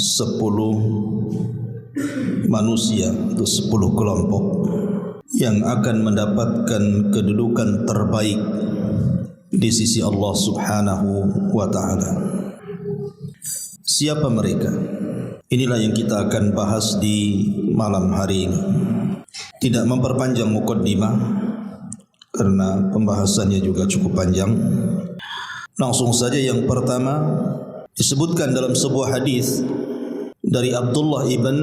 Sepuluh manusia atau 10 kelompok yang akan mendapatkan kedudukan terbaik di sisi Allah Subhanahu wa ta'ala. Siapa mereka? Inilah yang kita akan bahas di malam hari ini. Tidak memperpanjang muqaddimah karena pembahasannya juga cukup panjang. Langsung saja yang pertama disebutkan dalam sebuah hadis dari Abdullah ibn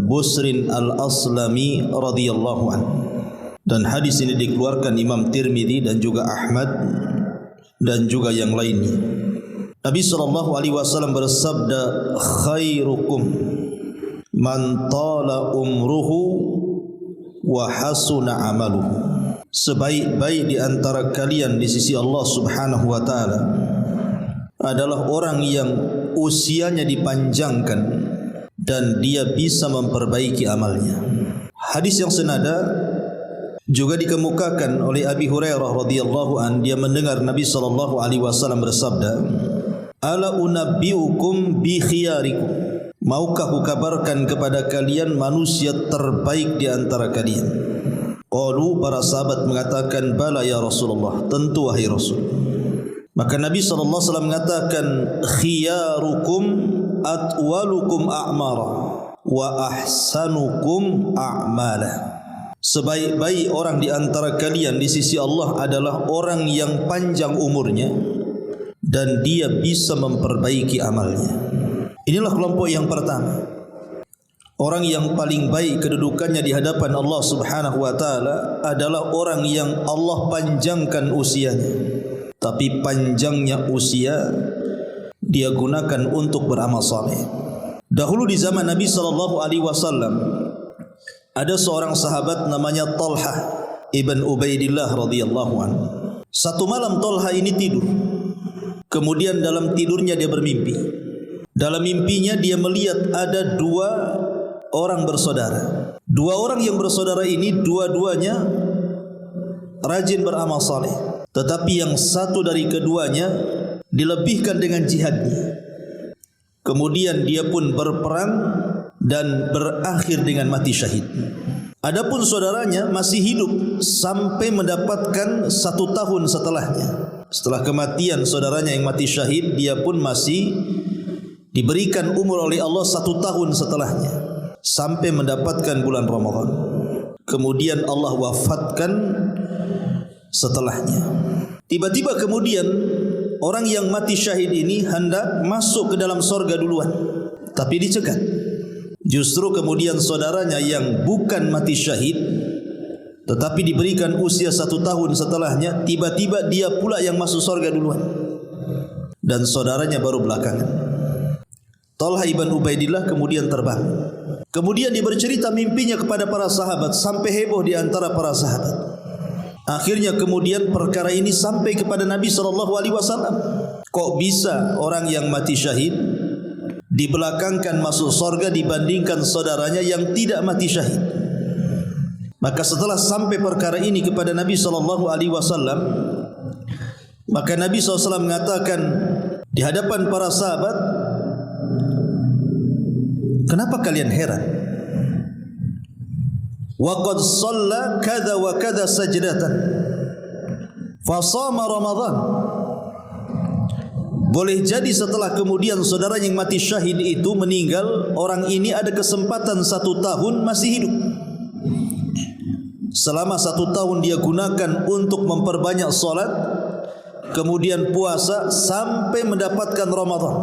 Busrin al-Aslami radhiyallahu anhu, dan hadis ini dikeluarkan Imam Tirmidzi dan juga Ahmad dan juga yang lainnya. Nabi SAW bersabda, khairukum man tala umruhu wa hasuna amaluhu. Sebaik-baik di antara kalian di sisi Allah Subhanahu wa ta'ala adalah orang yang usianya dipanjangkan dan dia bisa memperbaiki amalnya. Hadis yang senada juga dikemukakan oleh Abi Hurairah radhiyallahu an. Dia mendengar Nabi SAW bersabda, ala unabbiukum bi khiyarikum. Maukah aku kabarkan kepada kalian manusia terbaik di antara kalian? Qalu, para sahabat mengatakan, bala ya Rasulullah, tentu wahai Rasul. Maka Nabi SAW mengatakan, khiyarukum atwalukum a'mara wa ahsanukum a'mala. Sebaik-baik orang di antara kalian di sisi Allah adalah orang yang panjang umurnya dan dia bisa memperbaiki amalnya. Inilah kelompok yang pertama. Orang yang paling baik kedudukannya di hadapan Allah Subhanahu wa ta'ala adalah orang yang Allah panjangkan usianya. Tapi panjangnya usia dia gunakan untuk beramal saleh. Dahulu di zaman Nabi SAW ada seorang sahabat namanya Talha ibn Ubaidillah radhiyallahu anhu. Satu malam Talha ini tidur. Kemudian dalam tidurnya dia bermimpi. Dalam mimpinya dia melihat ada 2 orang bersaudara. 2 orang yang bersaudara ini dua-duanya rajin beramal saleh. Tetapi yang satu dari keduanya dilebihkan dengan jihadnya. Kemudian dia pun berperang dan berakhir dengan mati syahid. Adapun saudaranya masih hidup sampai mendapatkan 1 tahun setelahnya. Setelah kematian saudaranya yang mati syahid, dia pun masih diberikan umur oleh Allah 1 tahun setelahnya, sampai mendapatkan bulan Ramadan. Kemudian Allah wafatkan setelahnya. Tiba-tiba kemudian orang yang mati syahid ini hendak masuk ke dalam sorga duluan, tapi dicegat. Justru kemudian saudaranya yang bukan mati syahid tetapi diberikan usia 1 tahun setelahnya, tiba-tiba dia pula yang masuk sorga duluan dan saudaranya baru belakangan. Talha ibn Ubaidillah kemudian terbang. Kemudian dia bercerita mimpinya kepada para sahabat sampai heboh di antara para sahabat. Akhirnya kemudian perkara ini sampai kepada Nabi SAW. Kok bisa orang yang mati syahid dibelakangkan masuk sorga dibandingkan saudaranya yang tidak mati syahid? Maka setelah sampai perkara ini kepada Nabi SAW, maka Nabi SAW mengatakan di hadapan para sahabat, kenapa kalian heran? Waqad shalla kadza wa kadza sajdatan fa shama Ramadan. Boleh jadi setelah kemudian saudara yang mati syahid itu meninggal, orang ini ada kesempatan 1 tahun masih hidup. Selama 1 tahun dia gunakan untuk memperbanyak salat, kemudian puasa sampai mendapatkan Ramadan.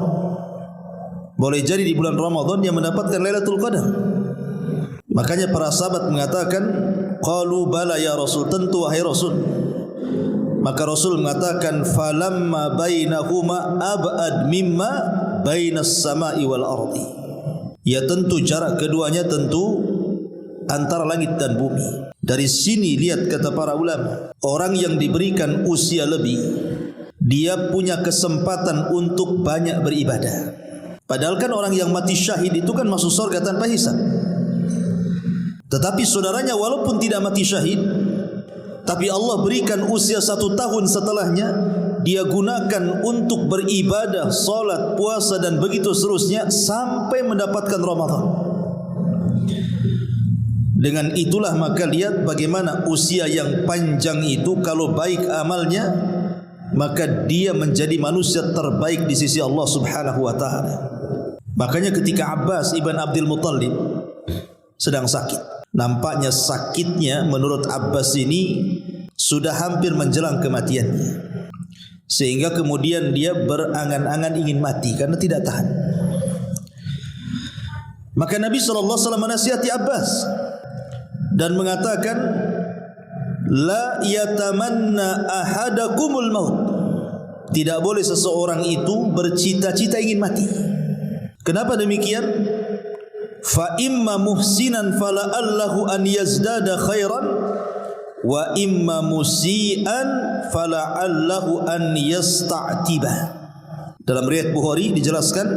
Boleh jadi di bulan Ramadan dia mendapatkan Lailatul Qadar. Makanya para sahabat mengatakan, qalu bala ya Rasul, tentu wahai Rasul. Maka Rasul mengatakan, falamma bainahuma ab'ad mimma bainas sama'i wal ardi. Ya tentu jarak keduanya tentu antara langit dan bumi. Dari sini lihat kata para ulama, orang yang diberikan usia lebih, dia punya kesempatan untuk banyak beribadah. Padahal kan orang yang mati syahid itu kan masuk surga tanpa hisab. Tetapi saudaranya walaupun tidak mati syahid, tapi Allah berikan usia 1 tahun setelahnya, dia gunakan untuk beribadah, salat, puasa dan begitu seterusnya sampai mendapatkan Ramadan. Dengan itulah maka lihat bagaimana usia yang panjang itu, kalau baik amalnya maka dia menjadi manusia terbaik di sisi Allah Subhanahu wa taala. Makanya ketika Abbas ibn Abdul Muttalib sedang sakit, nampaknya sakitnya menurut Abbas ini sudah hampir menjelang kematiannya, sehingga kemudian dia berangan-angan ingin mati karena tidak tahan. Maka Nabi SAW menasihati Abbas dan mengatakan, la yatamanna ahadakumul maut. Tidak boleh seseorang itu bercita-cita ingin mati. Kenapa demikian? Fa imma muhsinan fala'allahu an yazdada khairan wa imma musian fala'allahu an yasta'tiba. Dalam riwayat Bukhari dijelaskan,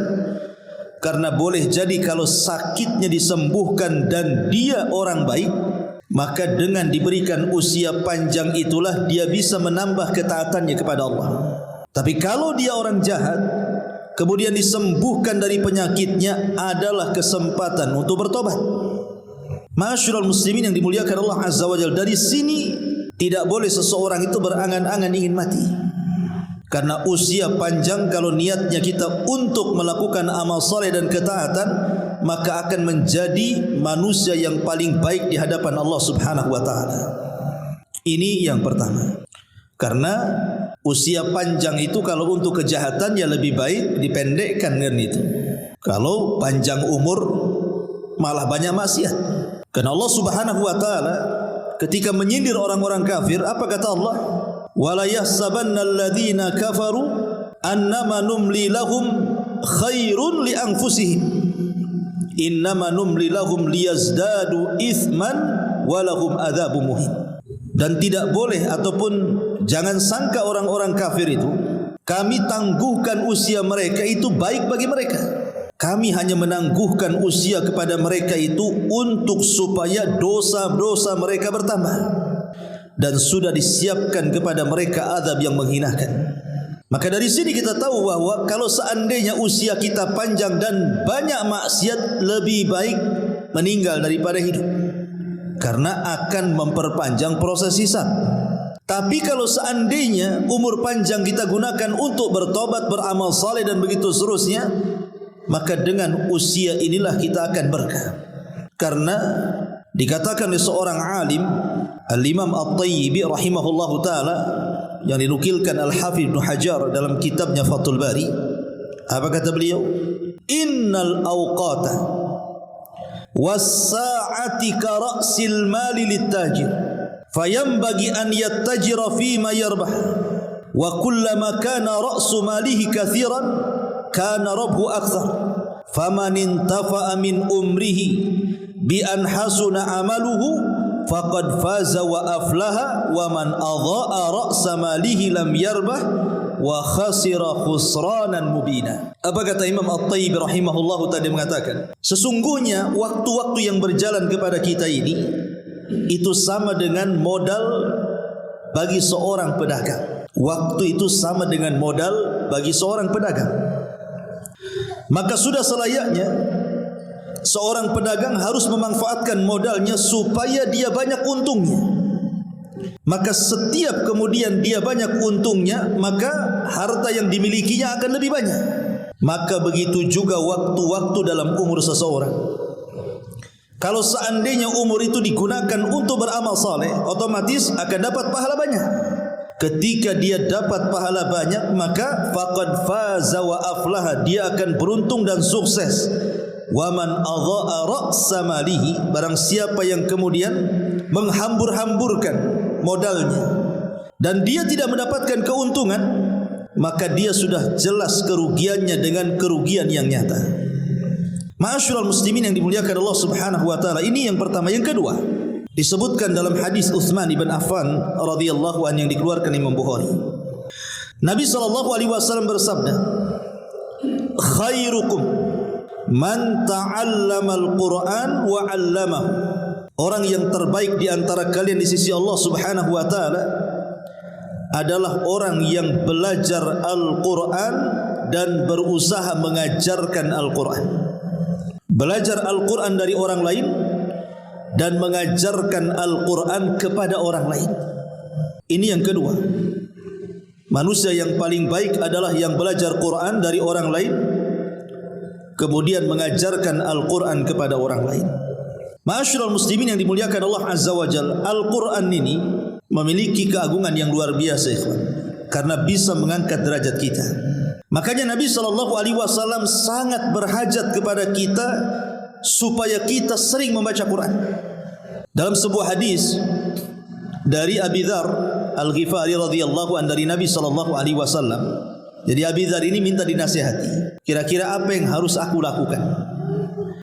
karena boleh jadi kalau sakitnya disembuhkan dan dia orang baik, maka dengan diberikan usia panjang itulah dia bisa menambah ketaatannya kepada Allah. Tapi kalau dia orang jahat, kemudian disembuhkan dari penyakitnya, adalah kesempatan untuk bertobat. Ma'asyiral muslimin yang dimuliakan Allah Azza wa Jalla, dari sini tidak boleh seseorang itu berangan-angan ingin mati. Karena usia panjang, kalau niatnya kita untuk melakukan amal saleh dan ketaatan, maka akan menjadi manusia yang paling baik di hadapan Allah Subhanahu wa taala. Ini yang pertama. Karena usia panjang itu kalau untuk kejahatan ya lebih baik dipendekkan kan itu. Kalau panjang umur malah banyak maksiat. Karena Allah Subhanahu wa taala ketika menyindir orang-orang kafir, apa kata Allah? Wala yahsabanna alladhina kafaru annama numli lahum khairun li anfusihim innama numli lahum liyazdadu ithman walahum adzabun muhin. Dan tidak boleh ataupun jangan sangka orang-orang kafir itu kami tangguhkan usia mereka itu baik bagi mereka. Kami hanya menangguhkan usia kepada mereka itu untuk supaya dosa-dosa mereka bertambah, dan sudah disiapkan kepada mereka azab yang menghinakan. Maka dari sini kita tahu bahwa kalau seandainya usia kita panjang dan banyak maksiat, lebih baik meninggal daripada hidup, karena akan memperpanjang proses hisab. Tapi kalau seandainya umur panjang kita gunakan untuk bertobat, beramal saleh dan begitu seterusnya, maka dengan usia inilah kita akan berkah. Karena dikatakan oleh seorang alim, Al-Imam At-Tayyibi rahimahullahu ta'ala, yang dinukilkan Al-Hafidh Ibn Hajar dalam kitabnya Fathul Bari, apa kata beliau? Innal awqata was-sa'ati ka ra'sil mali lit-tajir fayambagi an yattajira fima yarbah wa kullama kana ra'su malihi kathiran kana rabhu akthar faman intafa'a min umrihi bi an hasuna amaluhu faqad faza wa aflaha wa man adha'a ra'sa malihi lam yarbah wa khasira khusranan mubina. Apa kata Imam At-Tayyibi rahimahullahu ta'ala, mengatakan sesungguhnya waktu-waktu yang berjalan kepada kita ini itu sama dengan modal bagi seorang pedagang. Waktu itu sama dengan modal bagi seorang pedagang. Maka sudah selayaknya seorang pedagang harus memanfaatkan modalnya supaya dia banyak untungnya. Maka setiap kemudian dia banyak untungnya, maka harta yang dimilikinya akan lebih banyak. Maka begitu juga waktu-waktu dalam umur seseorang. Kalau seandainya umur itu digunakan untuk beramal saleh, otomatis akan dapat pahala banyak. Ketika dia dapat pahala banyak, maka faqad faza wa aflaha, dia akan beruntung dan sukses. Wa man adha'a ra'sa malihi, barang siapa yang kemudian menghambur-hamburkan modalnya dan dia tidak mendapatkan keuntungan, maka dia sudah jelas kerugiannya dengan kerugian yang nyata. Ma'asyiral muslimin yang dimuliakan Allah Subhanahu wa taala, ini yang pertama. Yang kedua, disebutkan dalam hadis Utsman bin Affan radhiyallahu anhu yang dikeluarkan Imam Bukhari. Nabi sallallahu alaihi wasallam bersabda, "Khairukum man ta'allama al-Qur'an wa 'allamahu Orang yang terbaik di antara kalian di sisi Allah Subhanahu wa taala adalah orang yang belajar Al-Quran dan berusaha mengajarkan Al-Quran. Belajar Al-Quran dari orang lain dan mengajarkan Al-Quran kepada orang lain. Ini yang kedua. Manusia yang paling baik adalah yang belajar Quran dari orang lain, kemudian mengajarkan Al-Quran kepada orang lain. Ma'asyiral muslimin yang dimuliakan Allah Azza wa Jalla, Al-Quran ini memiliki keagungan yang luar biasa, ikhwan, karena bisa mengangkat derajat kita. Makanya Nabi SAW sangat berhajat kepada kita supaya kita sering membaca Quran. Dalam sebuah hadis dari Abi Dzar Al-Ghifari radhiyallahu an dari Nabi SAW. Jadi Abi Dzar ini minta dinasihati, kira-kira apa yang harus aku lakukan?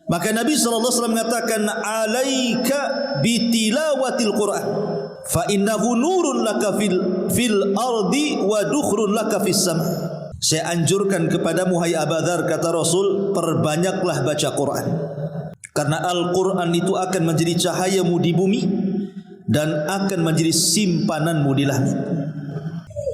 Maka Nabi SAW mengatakan, alaika bitilawatil Quran, fa innahu nurun laka fil ardi wa dukhrun laka fis sama. Saya anjurkan kepadamu hai Abu Dzar, kata Rasul, perbanyaklah baca Quran, karena Al-Quran itu akan menjadi cahayamu di bumi dan akan menjadi simpananmu di langit.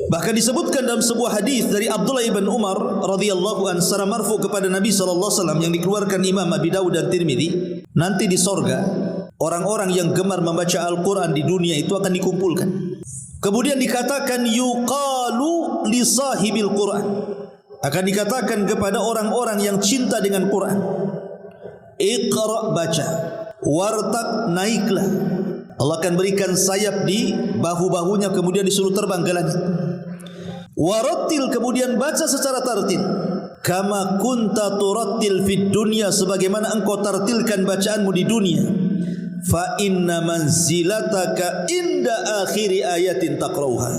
Bahkan disebutkan dalam sebuah hadis dari Abdullah ibn Umar radhiyallahu anhu secara marfu kepada Nabi SAW yang dikeluarkan Imam Abi Dawud dan Tirmidzi, nanti di sorga orang-orang yang gemar membaca Al-Quran di dunia itu akan dikumpulkan. Kemudian dikatakan yuqalu li sahibil Quran, akan dikatakan kepada orang-orang yang cinta dengan Quran, iqra, baca, wartaq, naiklah. Allah akan berikan sayap di bahu-bahunya, kemudian disuruh terbang ke langit. Warattil, kemudian baca secara tartil, kama kunta turattil fid dunya, sebagaimana engkau tartilkan bacaanmu di dunia. Fa inna manzilataka inda akhiri ayatin taqrauha,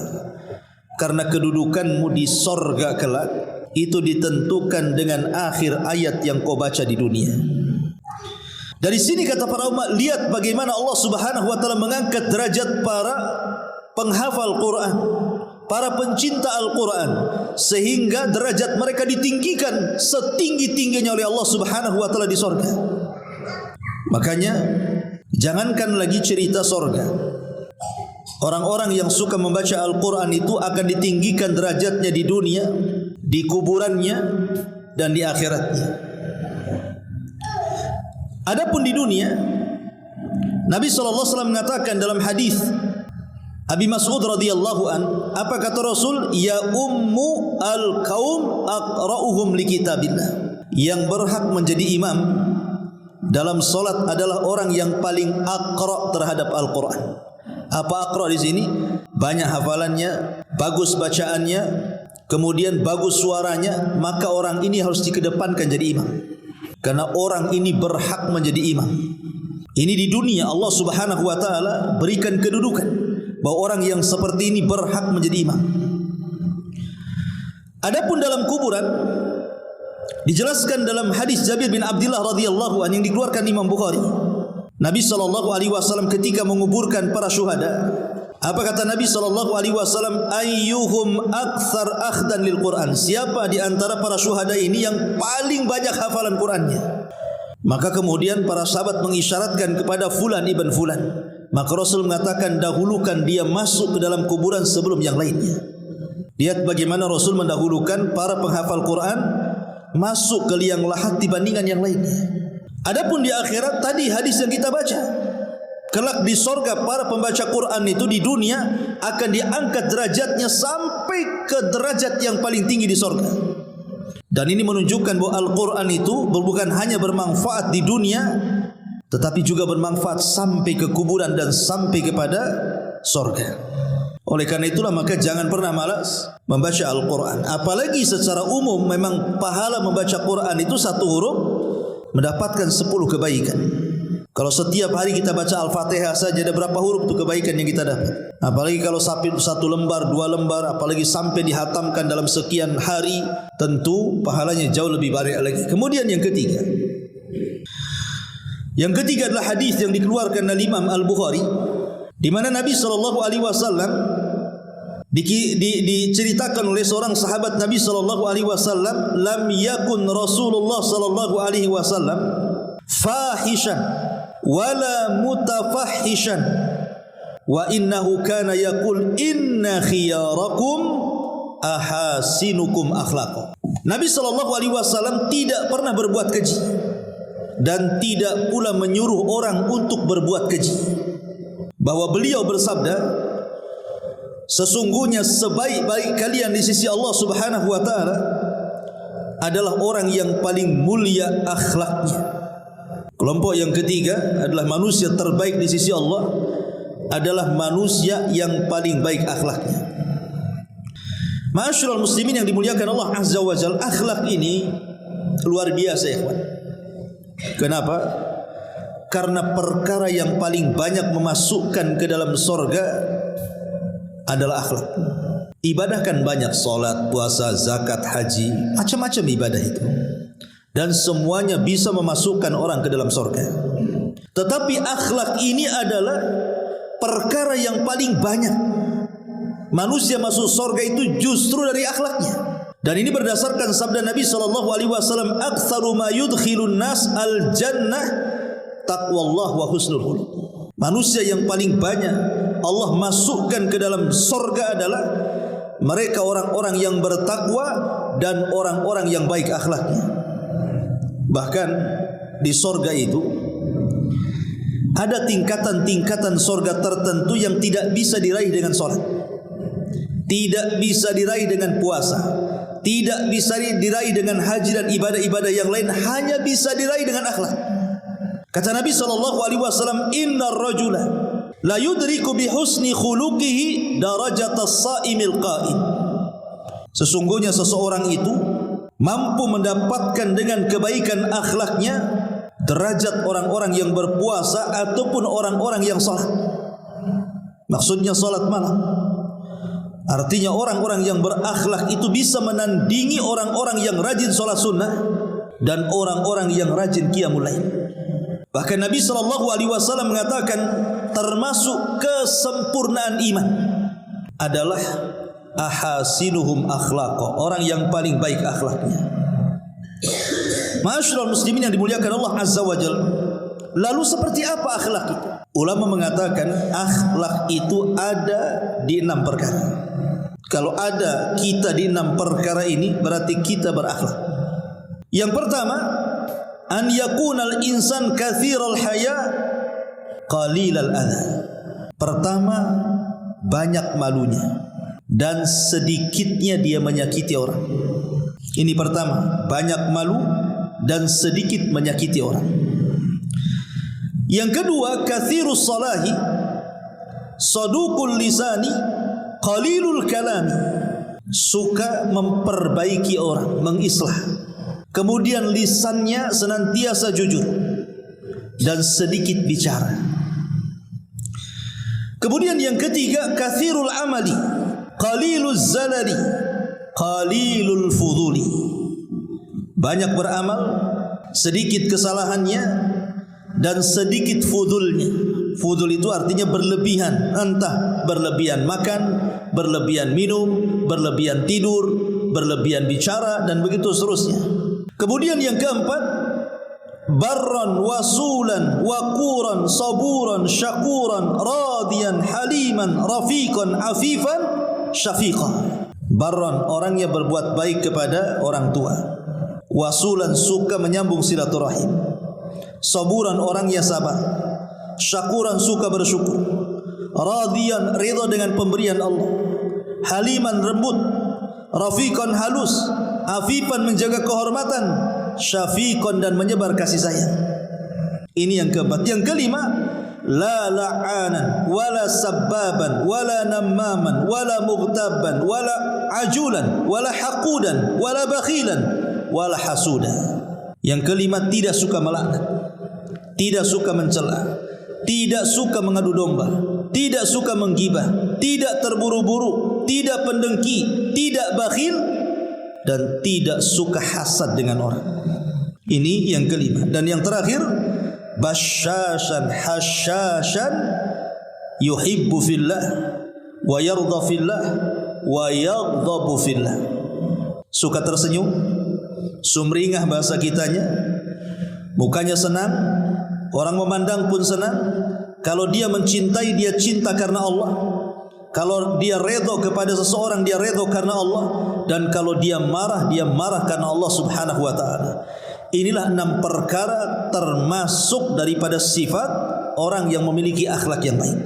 karena kedudukanmu di sorga kelak itu ditentukan dengan akhir ayat yang kau baca di dunia. Dari sini kata para ulama, lihat bagaimana Allah Subhanahu wa taala mengangkat derajat para penghafal Quran, para pencinta Al-Quran, sehingga derajat mereka ditinggikan setinggi-tingginya oleh Allah Subhanahu wa taala di sorga. Makanya jangankan lagi cerita sorga, orang-orang yang suka membaca Al-Quran itu akan ditinggikan derajatnya di dunia, di kuburannya, dan di akhiratnya. Adapun di dunia, Nabi SAW mengatakan dalam hadis Abi Mas'ud radhiyallahu an, apa kata Rasul? Ya ummu al-qaum aqra'uhum li kitabillah. Yang berhak menjadi imam dalam solat adalah orang yang paling aqra' terhadap Al-Quran. Apa aqra' di sini? Banyak hafalannya, bagus bacaannya, kemudian bagus suaranya, maka orang ini harus dikedepankan jadi imam, karena orang ini berhak menjadi imam. Ini di dunia Allah Subhanahu wa taala berikan kedudukan bahwa orang yang seperti ini berhak menjadi imam. Adapun dalam kuburan, dijelaskan dalam hadis Jabir bin Abdullah radhiyallahu anhu yang dikeluarkan Imam Bukhari. Nabi SAW ketika menguburkan para syuhada, apa kata Nabi SAW? Ayyuhum aktsar akhdan lil Quran. Siapa di antara para syuhada ini yang paling banyak hafalan Qurannya? Maka kemudian para sahabat mengisyaratkan kepada fulan ibn fulan. Maka Rasul mengatakan, dahulukan dia masuk ke dalam kuburan sebelum yang lainnya. Lihat bagaimana Rasul mendahulukan para penghafal Quran masuk ke liang lahat dibandingkan yang lainnya. Adapun di akhirat, tadi hadis yang kita baca, kelak di sorga para pembaca Quran itu di dunia akan diangkat derajatnya sampai ke derajat yang paling tinggi di sorga. Dan ini menunjukkan bahwa Al-Quran itu bukan hanya bermanfaat di dunia, tetapi juga bermanfaat sampai ke kuburan dan sampai kepada sorga. Oleh karena itulah maka jangan pernah malas membaca Al-Quran. Apalagi secara umum memang pahala membaca Quran itu satu huruf mendapatkan 10 kebaikan. Kalau setiap hari kita baca Al-Fatihah saja, ada berapa huruf itu kebaikan yang kita dapat? Apalagi kalau sampai 1 lembar, 2 lembar, apalagi sampai dihatamkan dalam sekian hari, tentu pahalanya jauh lebih banyak lagi. Kemudian yang ketiga, adalah hadis yang dikeluarkan oleh Imam Al-Bukhari, di mana Nabi SAW diceritakan oleh seorang sahabat Nabi SAW, lam yakun Rasulullah SAW fahishan wala mutafahishan wa innahu kana yaqul inna khiyarakum ahasinukum akhlaqan. Nabi SAW tidak pernah berbuat keji dan tidak pula menyuruh orang untuk berbuat keji. Bahwa beliau bersabda, sesungguhnya sebaik-baik kalian di sisi Allah Subhanahu wa taala adalah orang yang paling mulia akhlaknya. Kelompok yang ketiga adalah manusia terbaik di sisi Allah adalah manusia yang paling baik akhlaknya. Ma'asyiral muslimin yang dimuliakan Allah Azza wa Jalla, akhlak ini luar biasa ya kawan. Kenapa? Karena perkara yang paling banyak memasukkan ke dalam surga adalah akhlak. Ibadah kan banyak, salat, puasa, zakat, haji, macam-macam ibadah itu. Dan semuanya bisa memasukkan orang ke dalam surga. Tetapi akhlak ini adalah perkara yang paling banyak manusia masuk surga itu justru dari akhlaknya. Dan ini berdasarkan sabda Nabi SAW, aktsaru ma yudkhilun nas al jannah taqwallah wa husnul khuluq. Manusia yang paling banyak Allah masukkan ke dalam surga adalah mereka orang-orang yang bertakwa dan orang-orang yang baik akhlaknya. Bahkan di surga itu ada tingkatan-tingkatan surga tertentu yang tidak bisa diraih dengan salat, tidak bisa diraih dengan puasa, tidak bisa diraih dengan haji dan ibadah-ibadah yang lain, hanya bisa diraih dengan akhlak. Kata Nabi SAW, innar rajula la yudriku bi husni khuluqihi darajatas saimil qa'im. Sesungguhnya seseorang itu mampu mendapatkan dengan kebaikan akhlaknya derajat orang-orang yang berpuasa ataupun orang-orang yang salat. Maksudnya salat malam. Artinya orang-orang yang berakhlak itu bisa menandingi orang-orang yang rajin salat sunnah dan orang-orang yang rajin qiyamul lail. Bahkan Nabi SAW mengatakan termasuk kesempurnaan iman adalah ahasinuhum akhlaqa, orang yang paling baik akhlaknya. Ma'asyiral muslimin yang dimuliakan Allah Azza wa Jalla, lalu seperti apa akhlak itu? Ulama mengatakan akhlak itu ada di 6 perkara. Kalau ada kita di 6 perkara ini berarti kita berakhlak. Yang pertama, an yakunal insan kathiral haya qalilal adha. Pertama, banyak malunya dan sedikitnya dia menyakiti orang. Ini pertama, banyak malu dan sedikit menyakiti orang. Yang kedua, kathirus salahi saduqul lisani qalilul kalami. Suka memperbaiki orang, mengislah. Kemudian lisannya senantiasa jujur dan sedikit bicara. Kemudian yang ketiga, kathirul amali qaliluz zalali qalilul fuduli. Banyak beramal, sedikit kesalahannya dan sedikit fudulnya. Fudul itu artinya berlebihan, entah berlebihan makan, berlebihan minum, berlebihan tidur, berlebihan bicara dan begitu seterusnya. Kemudian yang keempat, barran wasulan waquran saburan syakuran radiyan haliman rafiqan afifan syafiqan. Barran, orangnya berbuat baik kepada orang tua. Wasulan, suka menyambung silaturahim. Saburan, orangnya sabar. Syakuran, suka bersyukur. Radiyan, ridha dengan pemberian Allah. Haliman, lembut. Rafiqan, halus. Afifan, menjaga kehormatan. Syafiqan, dan menyebar kasih sayang. Ini yang keempat. Yang kelima, la la'anan wala sabbaban wala nammaman wala mughtabban wala ajulan wala haqudan wala bakhilan wala hasuda. Yang kelima, tidak suka melaknat, tidak suka mencela, tidak suka mengadu domba, tidak suka menggibah, tidak terburu-buru, tidak pendengki, tidak bakhil, dan tidak suka hasad dengan orang. Ini yang kelima. Dan yang terakhir, basyashan hasyashan yuhibbu fillah wa yarda fillah wa yaghdabu fillah. Suka tersenyum, sumringah bahasa kitanya, mukanya senang, Orang memandang pun senang. Kalau dia mencintai, dia cinta karena Allah. Kalau dia redha kepada seseorang, dia redha karena Allah. Dan kalau dia marah karena Allah subhanahu wa ta'ala. Inilah 6 perkara termasuk daripada sifat orang yang memiliki akhlak yang baik.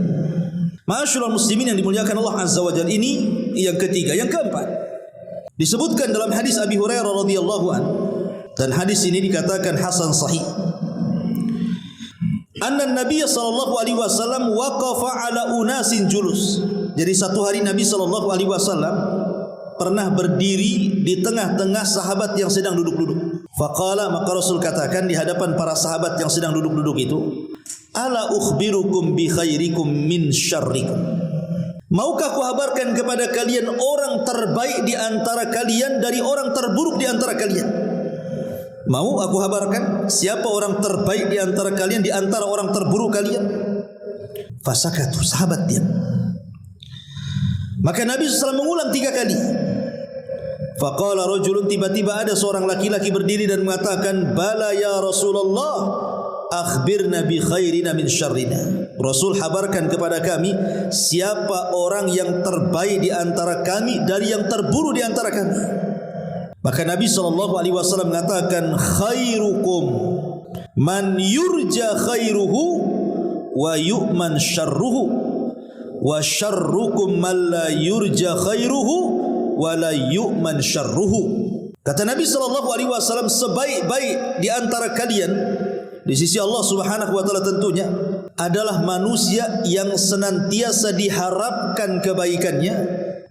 Ma'asyiral muslimin yang dimuliakan Allah azza wa jalla, ini yang ketiga. Yang keempat, disebutkan dalam hadis Abi Hurairah radhiyallahu anhu, dan hadis ini dikatakan hasan sahih. Anna Nabi sallallahu alaihi wasallam waqafa ala unasin julus. Jadi satu hari Nabi sallallahu alaihi wasallam pernah berdiri di tengah-tengah sahabat yang sedang duduk-duduk. Faqala, maka Rasul katakan di hadapan para sahabat yang sedang duduk-duduk itu, ala ukhbirukum bi khairikum min syarrikum. Maukah aku kabarkan kepada kalian orang terbaik di antara kalian dari orang terburuk di antara kalian? Mau aku kabarkan siapa orang terbaik di antara kalian di antara orang terburuk kalian? Fasakatu, sahabat diam. Maka Nabi SAW mengulang 3 kali. Faqala rajulun, tiba-tiba ada seorang laki-laki berdiri dan mengatakan, bala ya Rasulullah, akhbirna bi khairina min syarrina. Rasul, habarkan kepada kami siapa orang yang terbaik di antara kami dari yang terburuk di antara kami. Maka Nabi SAW mengatakan, khairukum man yurja khairuhu wa yu'man syarruhu wa syarrukum man la yurja khairuhu wa la yu'man syarruhu. Kata Nabi SAW, sebaik-baik di antara kalian di sisi Allah subhanahu wa ta'ala tentunya adalah manusia yang senantiasa diharapkan kebaikannya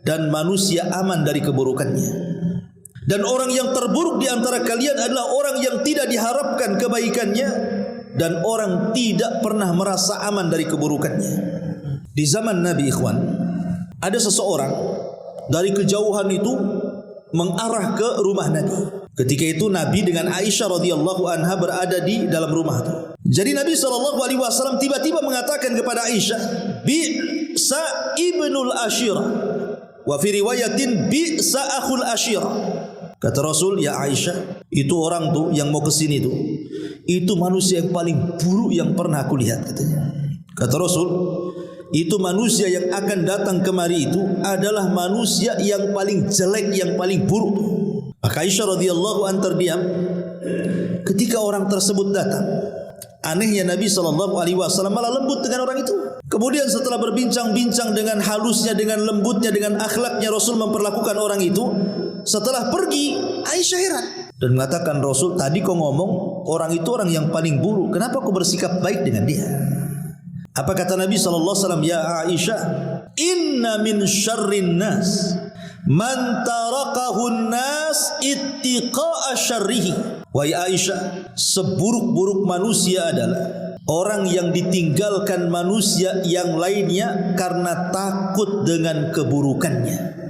dan manusia aman dari keburukannya. Dan orang yang terburuk di antara kalian adalah orang yang tidak diharapkan kebaikannya dan orang tidak pernah merasa aman dari keburukannya. Di zaman Nabi, ikhwan, ada seseorang dari kejauhan itu mengarah ke rumah Nabi. Ketika itu Nabi dengan Aisyah radhiyallahu anha berada di dalam rumah itu. Jadi Nabi SAW tiba-tiba mengatakan kepada Aisyah, bi'sa ibnul ashirah, wa fi riwayatin bi'sa akhul ashirah. Kata Rasul, ya Aisyah, itu orang tuh yang mau ke sini tuh, itu manusia yang paling buruk yang pernah aku lihat, katanya. Kata Rasul, itu manusia yang akan datang kemari itu adalah manusia yang paling jelek, yang paling buruk. Maka Aisyah radhiyallahu anha terdiam ketika orang tersebut datang. Anehnya Nabi SAW malah lembut dengan orang itu. Kemudian setelah berbincang-bincang dengan halusnya, dengan lembutnya, dengan akhlaknya Rasul memperlakukan orang itu. Setelah pergi, Aisyah heran dan mengatakan, Rasul, tadi kau ngomong orang itu orang yang paling buruk, kenapa kau bersikap baik dengan dia? Apa kata Nabi SAW? Ya Aisyah, inna min syarrin nas man tarakahun nas ittiqa'a syarrihi. Wahai Aisyah, seburuk-buruk manusia adalah orang yang ditinggalkan manusia yang lainnya karena takut dengan keburukannya.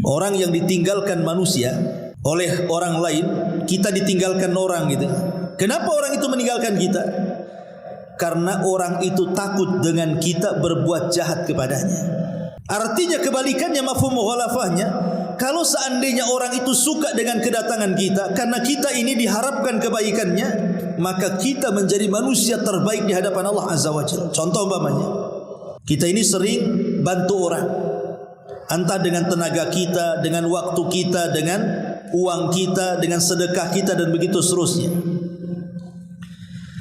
Orang yang ditinggalkan manusia oleh orang lain, kita ditinggalkan orang gitu. Kenapa orang itu meninggalkan kita? Karena orang itu takut dengan kita berbuat jahat kepadanya. Artinya kebalikannya, mafhum mukhalafahnya, kalau seandainya orang itu suka dengan kedatangan kita karena kita ini diharapkan kebaikannya, maka kita menjadi manusia terbaik di hadapan Allah azza wa jalla. Contoh umpamanya, kita ini sering bantu orang, entah dengan tenaga kita, dengan waktu kita, dengan uang kita, dengan sedekah kita, dan begitu seterusnya.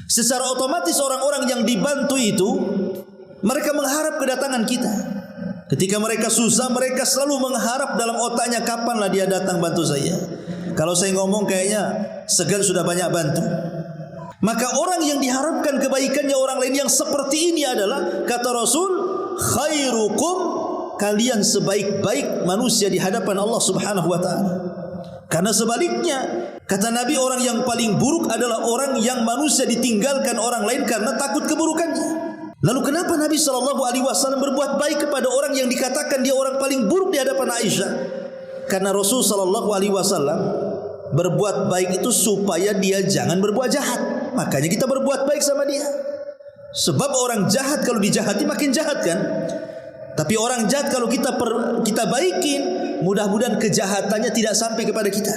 Secara otomatis orang-orang yang dibantu itu, mereka mengharap kedatangan kita. Ketika mereka susah, mereka selalu mengharap dalam otaknya, kapanlah dia datang bantu saya. Kalau saya ngomong kayaknya segan sudah banyak bantu. Maka orang yang diharapkan kebaikannya orang lain yang seperti ini adalah, kata Rasul, khairukum, kalian sebaik-baik manusia di hadapan Allah subhanahu wa ta'ala. Karena sebaliknya, kata Nabi, orang yang paling buruk adalah orang yang manusia ditinggalkan orang lain karena takut keburukannya. Lalu kenapa Nabi SAW berbuat baik kepada orang yang dikatakan dia orang paling buruk di hadapan Aisyah? Karena Rasul SAW berbuat baik itu supaya dia jangan berbuat jahat. Makanya kita berbuat baik sama dia. Sebab orang jahat kalau dijahati makin jahat kan. Tapi orang jahat kalau kita baikin, mudah-mudahan kejahatannya tidak sampai kepada kita.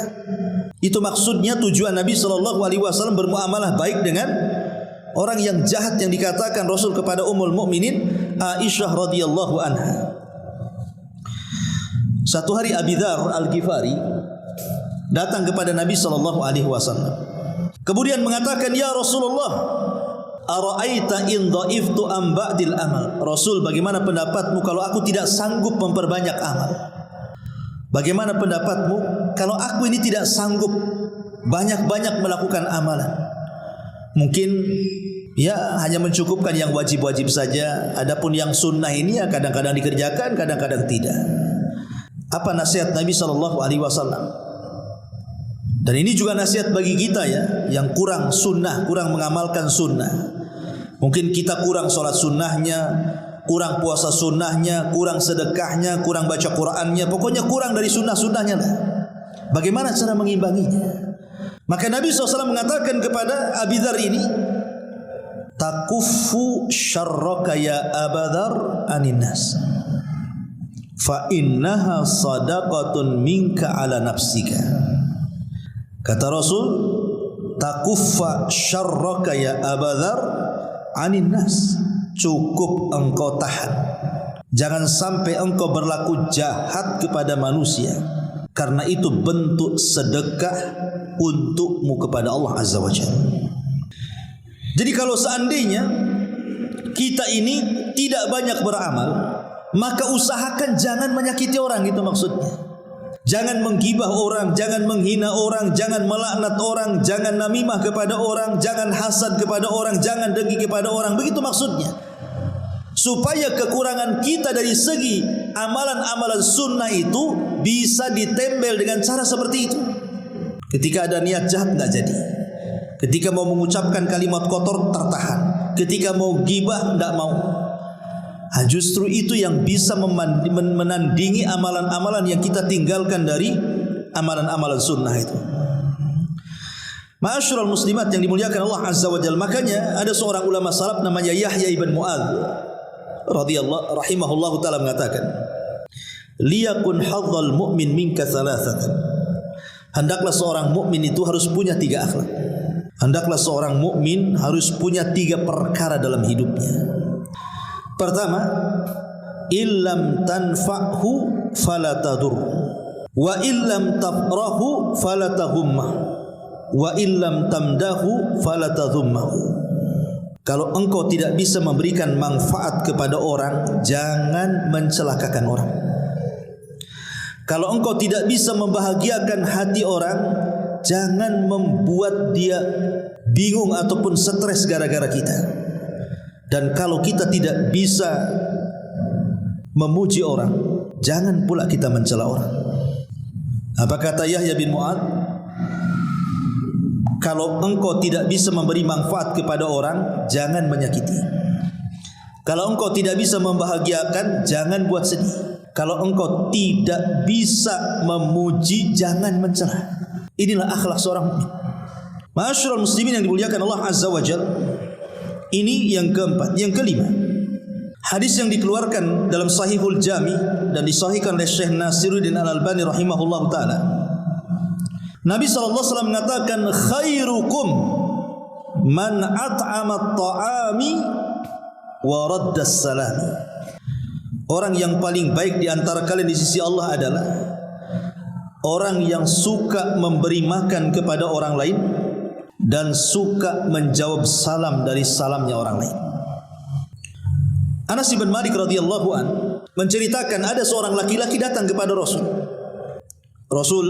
Itu maksudnya tujuan Nabi SAW bermuamalah baik dengan orang yang jahat yang dikatakan Rasul kepada Ummul Mukminin Aisyah radhiyallahu anha. Satu hari Abi Dzar Al-Ghifari datang kepada Nabi sallallahu alaihi wasallam. Kemudian mengatakan, "Ya Rasulullah, ara'aita in dha'iftu am ba'dil amal?" Rasul, bagaimana pendapatmu kalau aku tidak sanggup memperbanyak amal? Bagaimana pendapatmu kalau aku ini tidak sanggup banyak-banyak melakukan amalan? Mungkin ya hanya mencukupkan yang wajib-wajib saja. Adapun yang sunnah ini ya kadang-kadang dikerjakan, kadang-kadang tidak. Apa nasihat Nabi SAW? Dan ini juga nasihat bagi kita ya, yang kurang sunnah, kurang mengamalkan sunnah. Mungkin kita kurang sholat sunnahnya, kurang puasa sunnahnya, kurang sedekahnya, kurang baca Qur'annya, pokoknya kurang dari sunnah-sunnahnya lah. Bagaimana cara mengimbanginya? Maka Nabi SAW mengatakan kepada Abi Dzar ini, "Takuffu syarraka ya Aba Dzar anin nas, fa innaha sadaqatun minka ala nafsika." Kata Rasul, "Takuffa syarraka ya Aba Dzar anin nas." Cukup engkau tahan, jangan sampai engkau berlaku jahat kepada manusia, karena itu bentuk sedekah untukmu kepada Allah Azza wa Jalla. Jadi kalau seandainya kita ini tidak banyak beramal, maka usahakan jangan menyakiti orang, gitu maksudnya. Jangan menggibah orang, jangan menghina orang, jangan melaknat orang, jangan namimah kepada orang, jangan hasad kepada orang, jangan dengki kepada orang. Begitu maksudnya. Supaya kekurangan kita dari segi amalan-amalan sunnah itu bisa ditempel dengan cara seperti itu. Ketika ada niat jahat tidak jadi. Ketika mau mengucapkan kalimat kotor tertahan. Ketika mau gibah tidak mau. Justru itu yang bisa menandingi amalan-amalan yang kita tinggalkan dari amalan-amalan sunnah itu. Ma'asyiral muslimat yang dimuliakan Allah Azza wa Jalla. Makanya ada seorang ulama salaf namanya Yahya ibn Mu'adz radhiyallahu rahimahullahu taala mengatakan, "Liyakun hadzal mu'min minka thalathatan." Hendaklah seorang mukmin itu harus punya 3 akhlak. Hendaklah seorang mukmin harus punya 3 perkara dalam hidupnya. Pertama, illam tanfa'hu fala tadur, wa illam tafrahu fala taghumma, wa illam tamdahu fala tadhummahu. Kalau engkau tidak bisa memberikan manfaat kepada orang, jangan mencelakakan orang. Kalau engkau tidak bisa membahagiakan hati orang, jangan membuat dia bingung ataupun stres gara-gara kita. Dan kalau kita tidak bisa memuji orang, jangan pula kita mencela orang. Apa kata Yahya bin Mu'adz? Kalau engkau tidak bisa memberi manfaat kepada orang, jangan menyakiti. Kalau engkau tidak bisa membahagiakan, jangan buat sedih. Kalau engkau tidak bisa memuji, jangan mencela. Inilah akhlak seorang mukmin. Ma'asyiral muslimin yang dimuliakan Allah Azza wa Jalla. Ini yang keempat. Yang kelima, hadis yang dikeluarkan dalam Sahihul Jami dan disahihkan oleh Syekh Nasiruddin Al-Albani rahimahullahu taala. Nabi SAW mengatakan, "Khairukum man at'ama at-ta'ami wa radda as-salami." Orang yang paling baik di antara kalian di sisi Allah adalah orang yang suka memberi makan kepada orang lain dan suka menjawab salam dari salamnya orang lain. Anas bin Malik radhiyallahu an menceritakan ada seorang laki-laki datang kepada Rasul. "Rasul,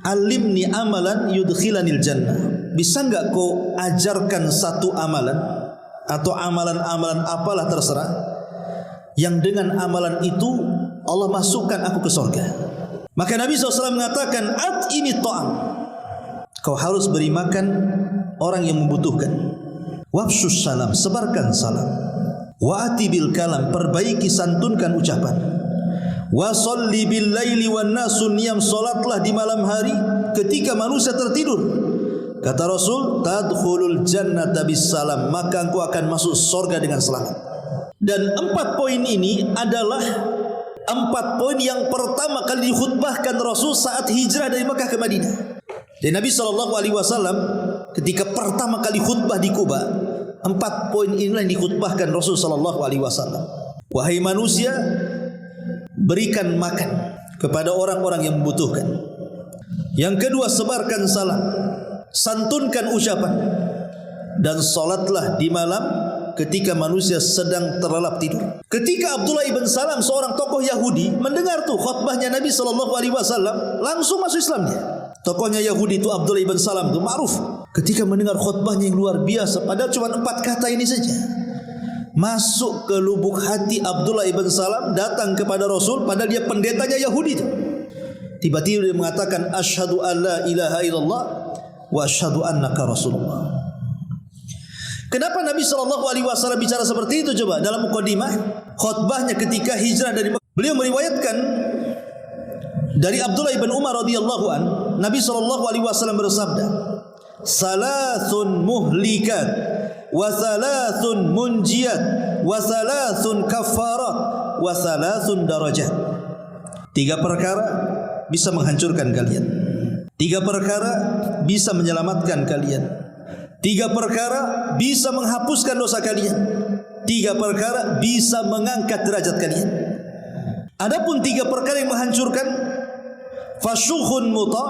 alimni amalan yudkhilanil jannah." Bisa enggak kau ajarkan satu amalan atau amalan-amalan apalah terserah yang dengan amalan itu Allah masukkan aku ke surga. Maka Nabi SAW mengatakan, "At'imi ta'am." Kau harus beri makan orang yang membutuhkan. "Wafshus salam." Sebarkan salam. "Wa ati bil kalam." Perbaiki, santunkan ucapan. "Wa sholli bil laili wan nasu niyam." Salatlah di malam hari ketika manusia tertidur. Kata Rasul, "Tadkhulul jannata bis salam." Maka engkau akan masuk surga dengan selamat. Dan 4 poin ini adalah 4 poin yang pertama kali dikhutbahkan Rasul saat hijrah dari Mekah ke Madinah. Dan Nabi SAW ketika pertama kali khutbah di Kuba, 4 poin inilah yang dikhutbahkan Rasul sallallahu alaihi wasallam. Wahai manusia, berikan makan kepada orang-orang yang membutuhkan. Yang kedua, sebarkan salam, santunkan ucapan, dan salatlah di malam ketika manusia sedang terlelap tidur. Ketika Abdullah ibn Salam, seorang tokoh Yahudi, mendengar tuh khutbahnya Nabi sallallahu alaihi wasallam, langsung masuk Islam dia. Tokohnya Yahudi itu Abdullah ibn Salam itu ma'ruf. Ketika mendengar khutbahnya yang luar biasa, padahal cuma 4 kata ini saja, masuk ke lubuk hati Abdullah ibn Salam, datang kepada Rasul, padahal dia pendetanya Yahudi itu. Tiba-tiba dia mengatakan, asyhadu an la ilaha illallah wa asyhadu annaka Rasulullah. Kenapa Nabi SAW bicara seperti itu? Coba dalam mukadimah khutbahnya ketika hijrah dari Mekah, beliau meriwayatkan dari Abdullah ibn Umar radhiyallahu an, Nabi SAW bersabda, salasun muhlikat wa salasun munjiyat wa salasun kafarat wa salasun darajat. 3 perkara bisa menghancurkan kalian, 3 perkara bisa menyelamatkan kalian, 3 perkara bisa menghapuskan dosa kalian, 3 perkara bisa mengangkat derajat kalian. Adapun 3 perkara yang menghancurkan, fasyukhun muta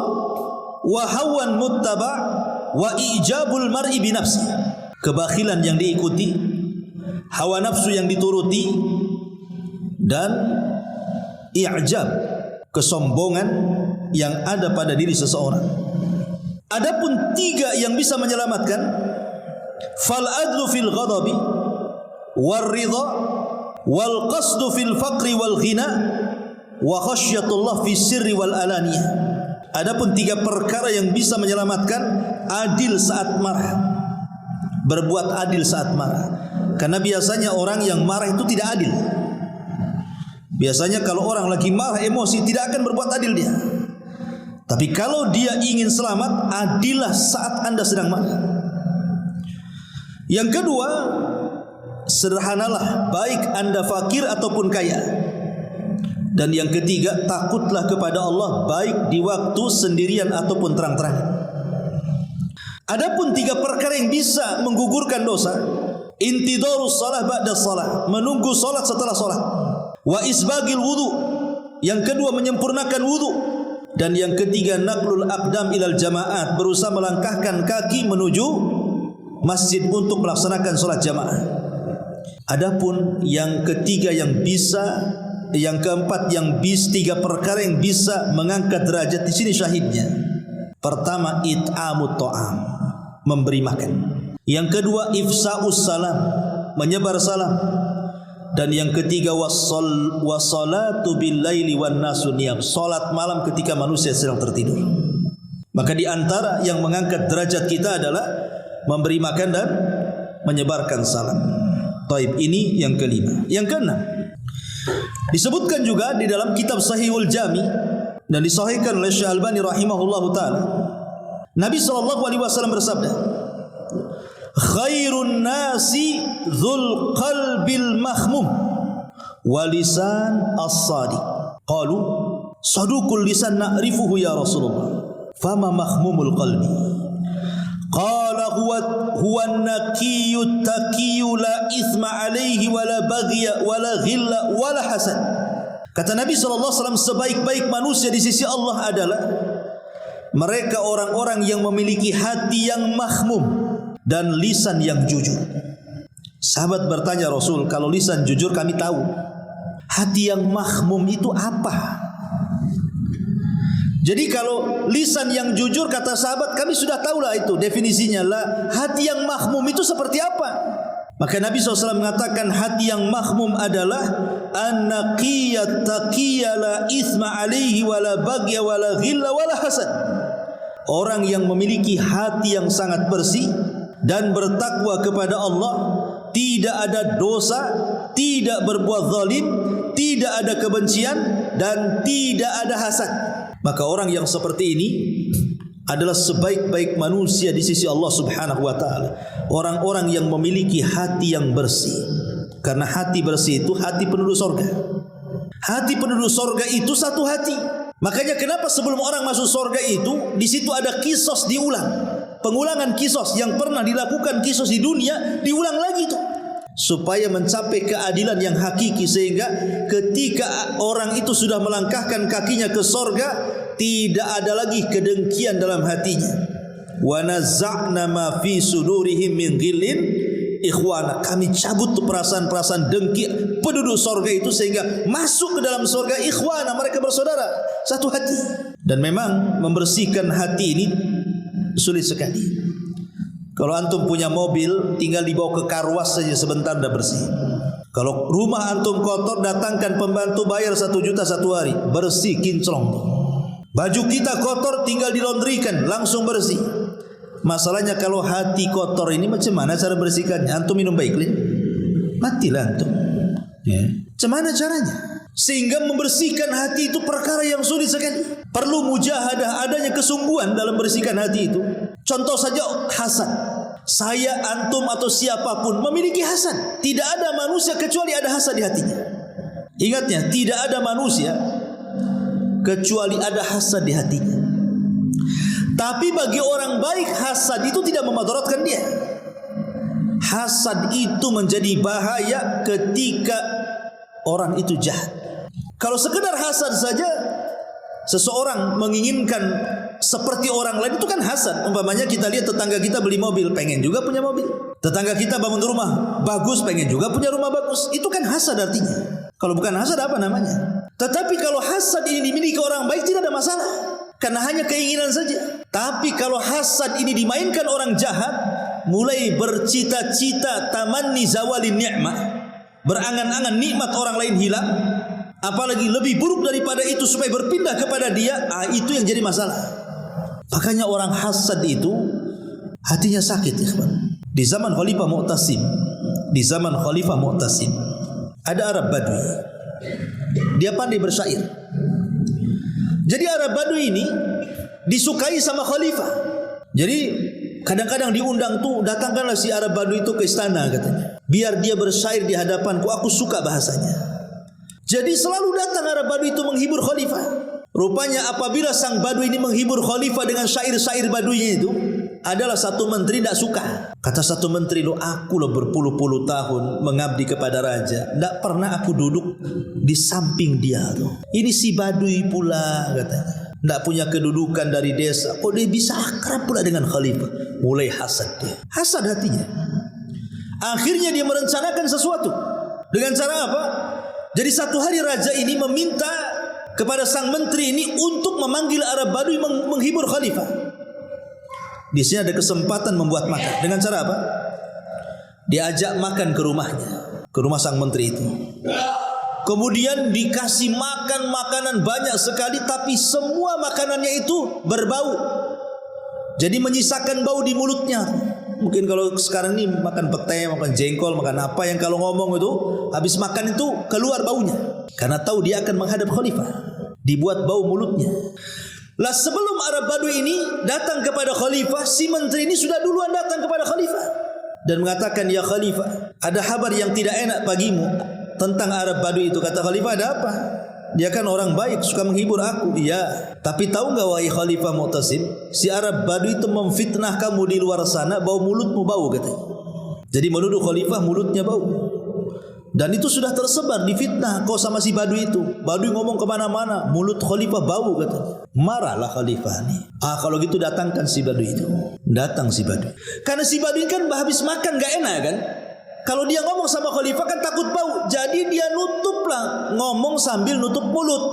wa hawan muttaba wa ijabul mar'i binafsi. Kebakhilan yang diikuti, hawa nafsu yang dituruti, dan i'jab, kesombongan yang ada pada diri seseorang. Adapun 3 yang bisa menyelamatkan, fal adlu fil ghadabi war ridha wal qasdu fil faqri wal ghina wa khasyatullah fis sirri wal alaniyah. Adapun 3 perkara yang bisa menyelamatkan, adil saat marah, berbuat adil saat marah. Karena biasanya orang yang marah itu tidak adil. Biasanya kalau orang lagi marah, emosi, tidak akan berbuat adil dia. Tapi kalau dia ingin selamat, adillah saat Anda sedang marah. Yang kedua, sederhanalah, baik Anda fakir ataupun kaya. Dan yang ketiga, takutlah kepada Allah, baik di waktu sendirian ataupun terang-terangan. Adapun 3 perkara yang bisa menggugurkan dosa, intidarus salah ba'da salah, menunggu salat setelah salat, wa isbagil wudu, yang kedua menyempurnakan wudu, dan yang ketiga naqlul aqdam ilal jamaat, berusaha melangkahkan kaki menuju masjid untuk melaksanakan salat jamaah. Adapun yang ketiga yang bisa, yang keempat yang 3 perkara yang bisa mengangkat derajat, di sini syahidnya. Pertama, it'amut ta'am, memberi makan. Yang kedua, ifsa'us salam, menyebar salam. Dan yang ketiga, wassalatu bil laili wan nasu niyam, salat malam ketika manusia sedang tertidur. Maka di antara yang mengangkat derajat kita adalah memberi makan dan menyebarkan salam. Taib, ini yang kelima. Yang keenam, disebutkan juga di dalam kitab Sahihul Jami dan disahihkan oleh Syekh Albani rahimahullahu taala, Nabi SAW bersabda, khairun nasi dzul qalbil mahmum wa lisan as-sadiq. Qalu saduqul lisan na'rifuhu ya Rasulullah, fama mahmumul qalbi? Qala huwa an-naqiyyu taqiyyu la ithma alaihi wa la baghya wa la ghilla wa la hasad. Kata Nabi SAW, sebaik-baik manusia di sisi Allah adalah mereka orang-orang yang memiliki hati yang mahmum dan lisan yang jujur. Sahabat bertanya, Rasul, kalau lisan jujur kami tahu, hati yang mahmum itu apa? Jadi kalau lisan yang jujur, kata sahabat, kami sudah tahulah itu definisinya lah. Hati yang mahmum itu seperti apa? Maka Nabi SAW mengatakan, hati yang mahmum adalah an-naqiyat taqiyya la ithma alaihi wa la baghya wa la ghilla wa la hasad. Orang yang memiliki hati yang sangat bersih dan bertakwa kepada Allah, tidak ada dosa, tidak berbuat zalim, tidak ada kebencian, dan tidak ada hasad. Maka orang yang seperti ini adalah sebaik-baik manusia di sisi Allah Subhanahu wa taala. Orang-orang yang memiliki hati yang bersih. Karena hati bersih itu hati penduduk surga. Hati penduduk surga itu satu hati. Makanya kenapa sebelum orang masuk surga itu, di situ ada kisos diulang. pengulangan kisos yang pernah dilakukan kisos di dunia diulang lagi tuh, supaya mencapai keadilan yang hakiki, sehingga ketika orang itu sudah melangkahkan kakinya ke sorga, tidak ada lagi kedengkian dalam hatinya. Wa nazza'na ma fi sudurihim min ghillin ikhwana, kami cabut tuh perasaan-perasaan dengki penduduk sorga itu, sehingga masuk ke dalam sorga ikhwana, mereka bersaudara satu hati. Dan memang membersihkan hati ini sulit sekali. Kalau antum punya mobil, tinggal dibawa ke karwas saja sebentar dah bersih. Kalau rumah antum kotor, datangkan pembantu, bayar 1 juta satu hari, bersih kinclong. Baju kita kotor, tinggal dilondrikan, langsung bersih. Masalahnya kalau hati kotor ini macam mana cara bersihkannya? Antum minum Baiklin, matilah antum. Ya. Macam mana caranya? Sehingga membersihkan hati itu perkara yang sulit sekali. Perlu mujahadah, adanya kesungguhan dalam bersihkan hati itu. Contoh saja hasad. Saya, antum atau siapapun memiliki hasad. Tidak ada manusia kecuali ada hasad di hatinya. Ingatnya, tidak ada manusia kecuali ada hasad di hatinya. Tapi bagi orang baik, hasad itu tidak memudaratkan dia. Hasad itu menjadi bahaya ketika orang itu jahat. Kalau sekedar hasad saja, seseorang menginginkan seperti orang lain, itu kan hasad. Umpamanya kita lihat tetangga kita beli mobil, pengen juga punya mobil. Tetangga kita bangun rumah bagus, pengen juga punya rumah bagus. Itu kan hasad artinya. Kalau bukan hasad apa namanya? Tetapi kalau hasad ini dimiliki orang baik, tidak ada masalah, karena hanya keinginan saja. Tapi kalau hasad ini dimainkan orang jahat, mulai bercita-cita tamanni zawalin ni'mah, berangan-angan nikmat orang lain hilang, apalagi lebih buruk daripada itu supaya berpindah kepada dia, itu yang jadi masalah. Makanya orang hasad itu hatinya sakit, ya kawan. Di zaman Khalifah Mu'tasim, ada Arab Badui. Dia pandai bersyair. Jadi Arab Badui ini disukai sama khalifah. Jadi kadang-kadang diundang tuh, datangkanlah si Arab Badui itu ke istana katanya, biar dia bersyair di hadapanku, aku suka bahasanya. Jadi selalu datang Arab Badui itu menghibur khalifah. Rupanya apabila sang Badui ini menghibur khalifah dengan syair-syair Baduinya itu, adalah satu menteri tidak suka. Kata satu menteri, aku berpuluh-puluh tahun mengabdi kepada raja, tidak pernah aku duduk di samping dia tuh. Ini si Badui pula katanya, tidak punya kedudukan dari desa, kok dia bisa akrab pula dengan khalifah. Mulai hasad dia, hasad hatinya. Akhirnya dia merencanakan sesuatu. Dengan cara apa? Jadi satu hari raja ini meminta kepada sang menteri ini untuk memanggil Arab Badui menghibur khalifah. Di sini ada kesempatan membuat makan. Dengan cara apa? Diajak makan ke rumahnya, ke rumah sang menteri itu. Kemudian dikasih makan makanan banyak sekali, tapi semua makanannya itu berbau. Jadi menyisakan bau di mulutnya. Mungkin kalau sekarang ini makan pete, makan jengkol, makan apa yang kalau ngomong itu, habis makan itu keluar baunya. Karena tahu dia akan menghadap khalifah, dibuat bau mulutnya. Lah sebelum Arab Badui ini datang kepada khalifah, si menteri ini sudah duluan datang kepada khalifah dan mengatakan, ya khalifah, ada kabar yang tidak enak bagimu tentang Arab Badui itu. Kata khalifah, ada apa? Dia kan orang baik, suka menghibur aku. Iya, tapi tahu enggak wahai Khalifah Mu'tasim, si Arab Badui itu memfitnah kamu di luar sana, bau mulutmu bau katanya. Jadi menuduh khalifah mulutnya bau. Dan itu sudah tersebar di fitnah kau sama si Badui itu. Badui ngomong kemana-mana, mulut khalifah bau katanya. Marahlah khalifah nih. Kalau gitu datangkan si Badui itu. Datang si Badui. Karena si Badui kan habis makan gak enak kan. Kalau dia ngomong sama khalifah kan takut bau. Jadi dia nutup lah, ngomong sambil nutup mulut.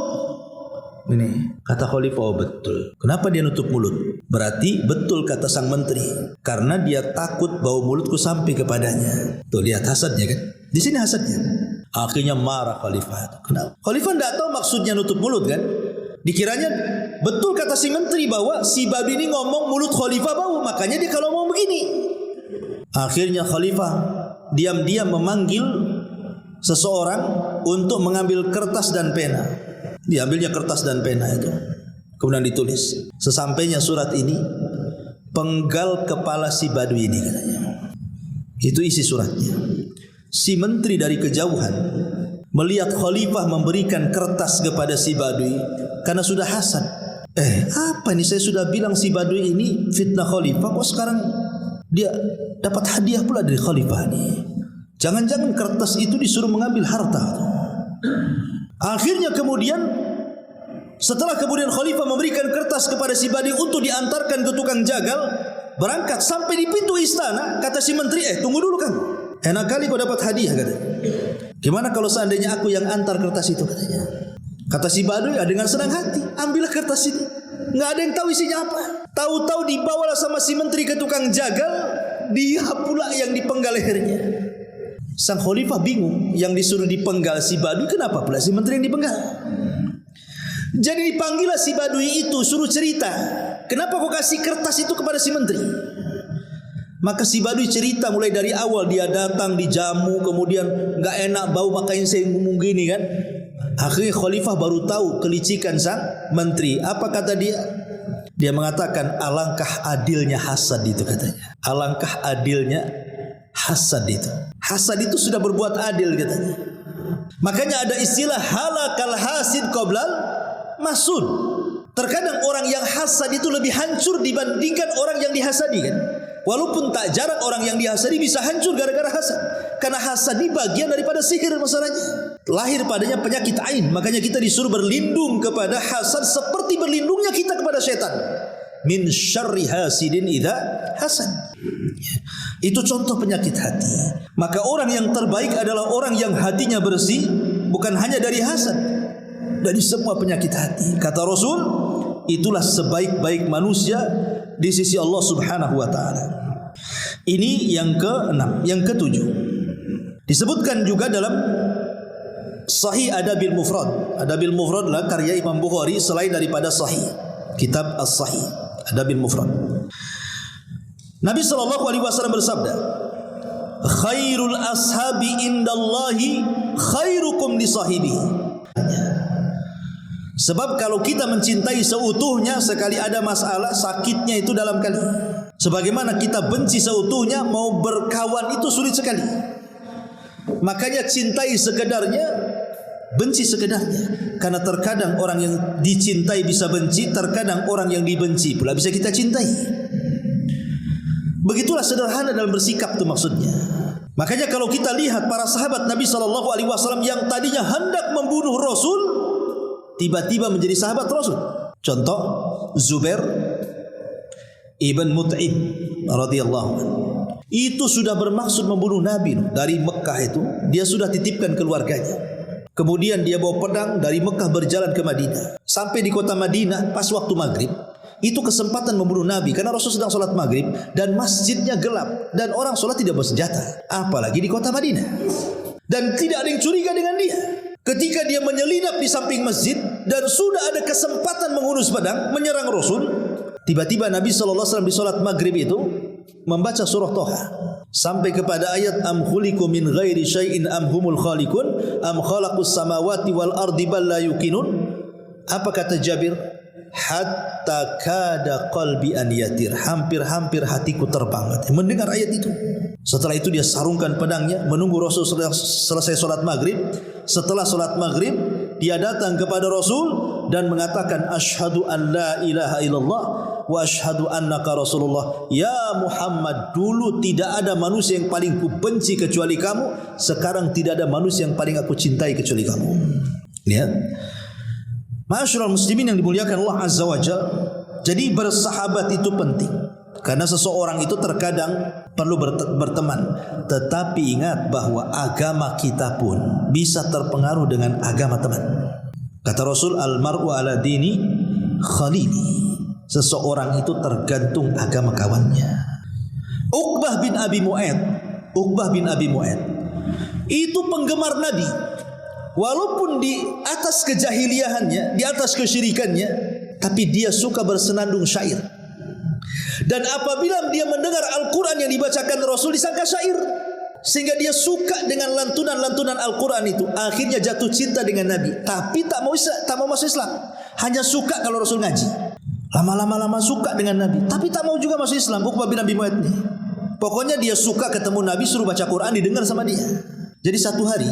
Ini kata khalifah, oh betul. Kenapa dia nutup mulut? Berarti betul kata sang menteri, karena dia takut bau mulutku sampai kepadanya. Tuh lihat hasadnya kan. Di sini hasadnya. Akhirnya marah khalifah. Kenapa? Khalifah tidak tahu maksudnya nutup mulut kan. Dikiranya betul kata si menteri bahwa si Badui ini ngomong mulut khalifah bau, makanya dia kalau ngomong begini. Akhirnya khalifah diam-diam memanggil seseorang untuk mengambil kertas dan pena. Diambilnya kertas dan pena itu, kemudian ditulis. Sesampainya surat ini, penggal kepala si Badui ini katanya. Itu isi suratnya. Si menteri dari kejauhan melihat khalifah memberikan kertas kepada si Badui karena sudah hasad, Apa ini, saya sudah bilang si Badui ini fitnah khalifah, kok sekarang dia dapat hadiah pula dari khalifah ini. Jangan-jangan kertas itu disuruh mengambil harta. Akhirnya kemudian setelah kemudian khalifah memberikan kertas kepada si Badui untuk diantarkan ke tukang jagal, berangkat sampai di pintu istana, kata si menteri, tunggu dulu kamu. Enak kali kau dapat hadiah, katanya. Gimana kalau seandainya aku yang antar kertas itu, katanya. Kata si Badui, dengan senang hati, ambillah kertas ini. Nggak ada yang tahu isinya apa. Tahu-tahu dibawalah sama si menteri ke tukang jagal, dia pula yang dipenggal lehernya. Sang khalifah bingung, yang disuruh dipenggal si Badui, kenapa pula si menteri yang dipenggal? Jadi dipanggillah si Badui itu, suruh cerita, kenapa kau kasih kertas itu kepada si menteri? Maka si Badui cerita mulai dari awal, dia datang dijamu, kemudian nggak enak bau, makanya saya ngomong gini kan. Akhirnya khalifah baru tahu kelicikan sang menteri. Apa kata dia? Dia mengatakan, alangkah adilnya hasad itu, katanya. Alangkah adilnya hasad itu. Hasad itu sudah berbuat adil, katanya. Makanya ada istilah halakal hasid qoblal masud. Terkadang orang yang hasad itu lebih hancur dibandingkan orang yang dihasadi, kan? Walaupun tak jarang orang yang dihasadi bisa hancur gara-gara hasad. Karena hasad ini bagian daripada sihir masalahnya. Lahir padanya penyakit ain. Makanya kita disuruh berlindung kepada hasad seperti berlindungnya kita kepada setan. Min syarri hasidin idza hasad. Itu contoh penyakit hati. Maka orang yang terbaik adalah orang yang hatinya bersih, bukan hanya dari hasad, dari semua penyakit hati. Kata Rasul, itulah sebaik-baik manusia di sisi Allah Subhanahu wa taala. Ini yang ke-6, yang ke-7. Disebutkan juga dalam Sahih Adabil Mufrad. Adabil Mufrad adalah karya Imam Bukhari selain daripada Sahih, kitab As-Sahih, Adabil Mufrad. Nabi SAW bersabda, khairul ashabi indallahi khairukum li sahibihi. Sebab kalau kita mencintai seutuhnya, sekali ada masalah, sakitnya itu dalam kali. Sebagaimana kita benci seutuhnya, mau berkawan itu sulit sekali. Makanya cintai sekedarnya, benci sekedarnya. Karena terkadang orang yang dicintai bisa benci, terkadang orang yang dibenci pula bisa kita cintai. Begitulah sederhana dalam bersikap itu maksudnya. Makanya kalau kita lihat para sahabat Nabi SAW yang tadinya hendak membunuh Rasul, tiba-tiba menjadi sahabat Rasul. Contoh Zubair ibn Mut'im radhiyallahu anhu. Itu sudah bermaksud membunuh Nabi. Dari Mekah itu dia sudah titipkan keluarganya. Kemudian dia bawa pedang dari Mekah berjalan ke Madinah. Sampai di kota Madinah pas waktu maghrib, itu kesempatan membunuh Nabi karena Rasul sedang sholat maghrib dan masjidnya gelap dan orang sholat tidak bersenjata, apalagi di kota Madinah, dan tidak ada yang curiga dengan dia. Ketika dia menyelinap di samping masjid dan sudah ada kesempatan menghunus pedang menyerang Rasul, tiba-tiba Nabi SAW di sholat maghrib itu membaca surah Toha sampai kepada ayat am khuliqu min ghairi syai'in am humul khaliqun am khalaqus samawati wal ardi bal la yuqinun. Apa kata Jabir? Hatta kada qalbi an yatir, hampir-hampir hatiku terbang mendengar ayat itu. Setelah itu dia sarungkan pedangnya menunggu Rasul selesai sholat maghrib. Setelah sholat maghrib dia datang kepada Rasul dan mengatakan asyhadu an la ilaha illallah wa asyhadu annaka rasulullah. Ya Muhammad, dulu tidak ada manusia yang paling ku benci kecuali kamu, sekarang tidak ada manusia yang paling aku cintai kecuali kamu. Lihat, ma'asyiral muslimin yang dimuliakan Allah Azza wa Jalla. Jadi bersahabat itu penting, karena seseorang itu terkadang perlu berteman. Tetapi ingat bahwa agama kita pun bisa terpengaruh dengan agama teman. Kata Rasul, al-mar'u ala dini khalili. Seseorang itu tergantung agama kawannya. Uqbah bin Abi Mu'aid itu penggemar Nabi. Walaupun di atas kejahiliahannya, di atas kesyirikannya, tapi dia suka bersenandung syair. Dan apabila dia mendengar Al-Quran yang dibacakan Rasul, disangka syair, sehingga dia suka dengan lantunan-lantunan Al-Quran itu. Akhirnya jatuh cinta dengan Nabi, tapi tak mau masuk Islam. Hanya suka kalau Rasul ngaji. Lama-lama suka dengan Nabi, tapi tak mau juga masuk Islam. Uqbah bin Abi Mu'aid ini, pokoknya dia suka ketemu Nabi, suruh baca Quran, didengar sama dia. Jadi satu hari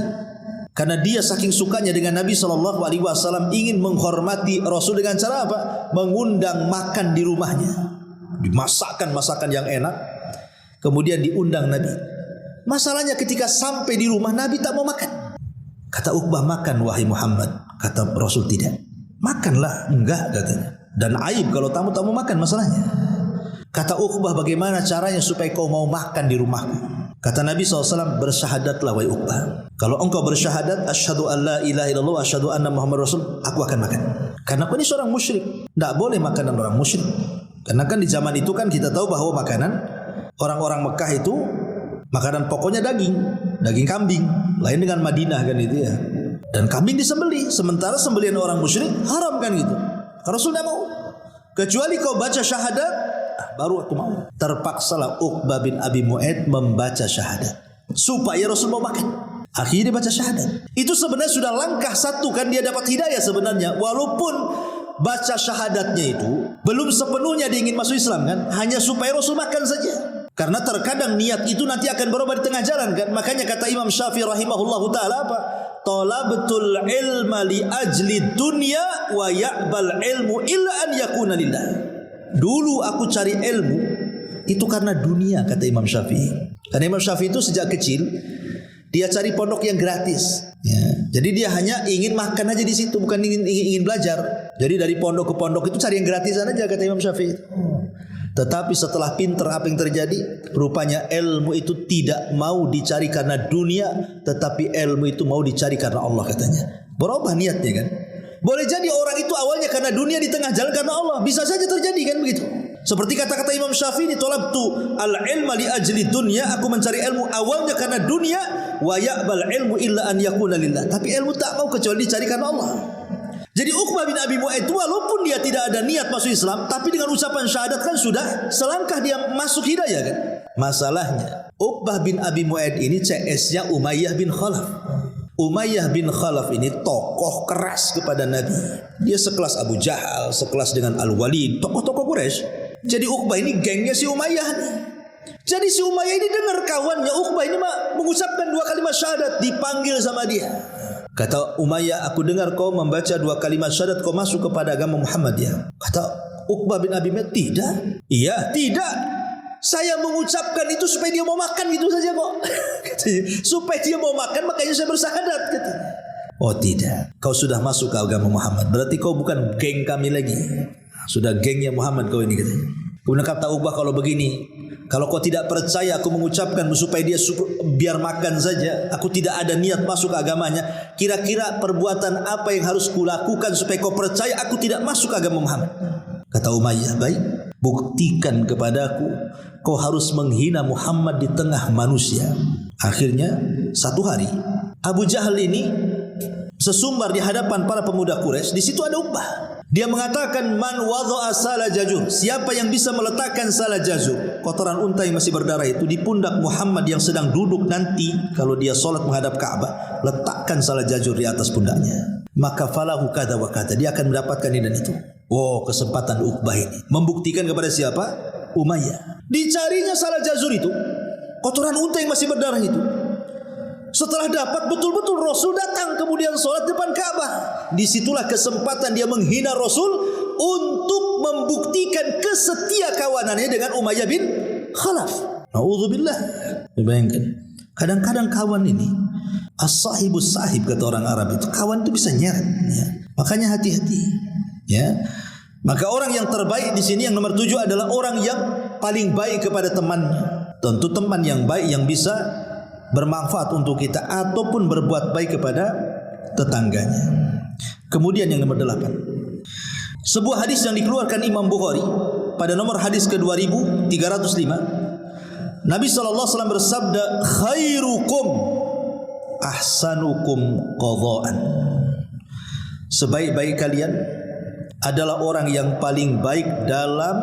Karena dia saking sukanya dengan Nabi SAW ingin menghormati Rasul dengan cara apa? Mengundang makan di rumahnya. Dimasakkan masakan yang enak, kemudian diundang Nabi. Masalahnya ketika sampai di rumah Nabi tak mau makan. Kata Uqbah, makan wahai Muhammad. Kata Rasul, tidak. Makanlah. Enggak, katanya. Dan aib kalau tamu-tamu makan masalahnya. Kata Uqbah, bagaimana caranya supaya kau mau makan di rumahku? Kata Nabi SAW, bersyahadatlah wahai Uqbah. Kalau engkau bersyahadat, asyhadu an la ilaha illallah, asyhadu anna Muhammad Rasul, aku akan makan. Karena aku ini seorang musyrik, tidak boleh makanan orang musyrik. Karena kan di zaman itu kan kita tahu bahwa makanan orang-orang Mekah itu makanan pokoknya daging kambing. Lain dengan Madinah kan itu ya. Dan kambing disembelih, sementara sembelihan orang musyrik haram kan gitu. Rasul tidak mau. Kecuali kau baca syahadat, baru aku mau. Terpaksalah Uqbah bin Abi Mu'aid membaca syahadat supaya Rasul mau makan. Akhirnya dia baca syahadat. Itu sebenarnya sudah langkah satu kan, dia dapat hidayah sebenarnya. Walaupun baca syahadatnya itu belum sepenuhnya dia ingin masuk Islam kan, hanya supaya Rasul makan saja. Karena terkadang niat itu nanti akan berubah di tengah jalan kan. Makanya kata Imam Syafi'i rahimahullahu taala apa? Talabtul ilma li ajli dunya wa ya'bal ilmu illa an yakuna lillah. Dulu aku cari ilmu itu karena dunia, kata Imam Syafi'i. Karena Imam Syafi'i itu sejak kecil dia cari pondok yang gratis. Ya. Jadi dia hanya ingin makan aja di situ, bukan ingin belajar. Jadi dari pondok ke pondok itu cari yang gratisan aja, kata Imam Syafi'i. Tetapi setelah pinter apa yang terjadi? Rupanya ilmu itu tidak mau dicari karena dunia, tetapi ilmu itu mau dicari karena Allah, katanya. Berubah niatnya kan. Boleh jadi orang itu awalnya karena dunia, di tengah jalan karena Allah. Bisa saja terjadi kan begitu. Seperti kata-kata Imam Syafi'i, talabtu al-ilma li ajli dunya, aku mencari ilmu awalnya karena dunia, wa ya'bal ilmu illa an yakuna lillah. Tapi ilmu tak mau kecuali dicari karena Allah. Jadi Uqbah bin Abi Mu'aid walaupun dia tidak ada niat masuk Islam, tapi dengan ucapan syahadat kan sudah selangkah dia masuk hidayah kan. Masalahnya Uqbah bin Abi Mu'aid ini CS-nya Umayyah bin Khalaf. Umayyah bin Khalaf ini tokoh keras kepada Nabi. Dia sekelas Abu Jahal, sekelas dengan Al-Walid, tokoh-tokoh Quraisy. Jadi Uqbah ini gengnya si Umayyah nih. Jadi si Umayyah ini dengar kawannya Uqbah ini mengucapkan 2 kalimat syahadat, dipanggil sama dia. Kata Umayyah, aku dengar kau membaca 2 kalimat syahadat, kau masuk kepada agama Muhammadiyah. Kata Uqbah bin Abi Mu'aid, tidak. Iya, tidak. Saya mengucapkan itu supaya dia mau makan gitu saja kok. Supaya dia mau makan makanya saya bersyahadat, katanya. Oh tidak, kau sudah masuk ke agama Muhammad, berarti kau bukan geng kami lagi. Sudah gengnya Muhammad kau ini, katanya. Kemudian kata Uqbah, kalau begini, kalau kau tidak percaya aku mengucapkan supaya dia biar makan saja, aku tidak ada niat masuk ke agamanya, kira-kira perbuatan apa yang harus kulakukan supaya kau percaya aku tidak masuk ke agama Muhammad? Kata Umayyah, baik, buktikan kepadaku kau harus menghina Muhammad di tengah manusia. Akhirnya satu hari Abu Jahal ini sesumbar di hadapan para pemuda Quraisy. Di situ ada Uqbah. Dia mengatakan, man wadha'a sala jazur, siapa yang bisa meletakkan sala jazur, kotoran unta yang masih berdarah itu, di pundak Muhammad yang sedang duduk nanti kalau dia solat menghadap Ka'bah, letakkan sala jazur di atas pundaknya, maka falahu kada wa kada, dia akan mendapatkan ini dan itu. Oh, kesempatan Uqbah ini membuktikan kepada siapa? Umayyah. Dicarinya sala jazur itu, kotoran unta yang masih berdarah itu. Setelah dapat, betul-betul Rasul datang kemudian sholat depan Ka'bah. Disitulah kesempatan dia menghina Rasul untuk membuktikan kesetia kawanannya dengan Umayyah bin Khalaf. Na'udzubillah. Bayangkan, kadang-kadang kawan ini as-sahibus sahib, kata orang Arab itu. Kawan itu bisa nyeret, ya. Makanya hati-hati, ya. Maka orang yang terbaik di sini yang nomor 7 adalah orang yang paling baik kepada temannya. Tentu teman yang baik yang bisa bermanfaat untuk kita ataupun berbuat baik kepada tetangganya. Kemudian yang nomor 8, sebuah hadis yang dikeluarkan Imam Bukhari pada nomor hadis ke-2305, Nabi SAW bersabda, khairukum ahsanukum qadha'an. Sebaik-baik kalian adalah orang yang paling baik dalam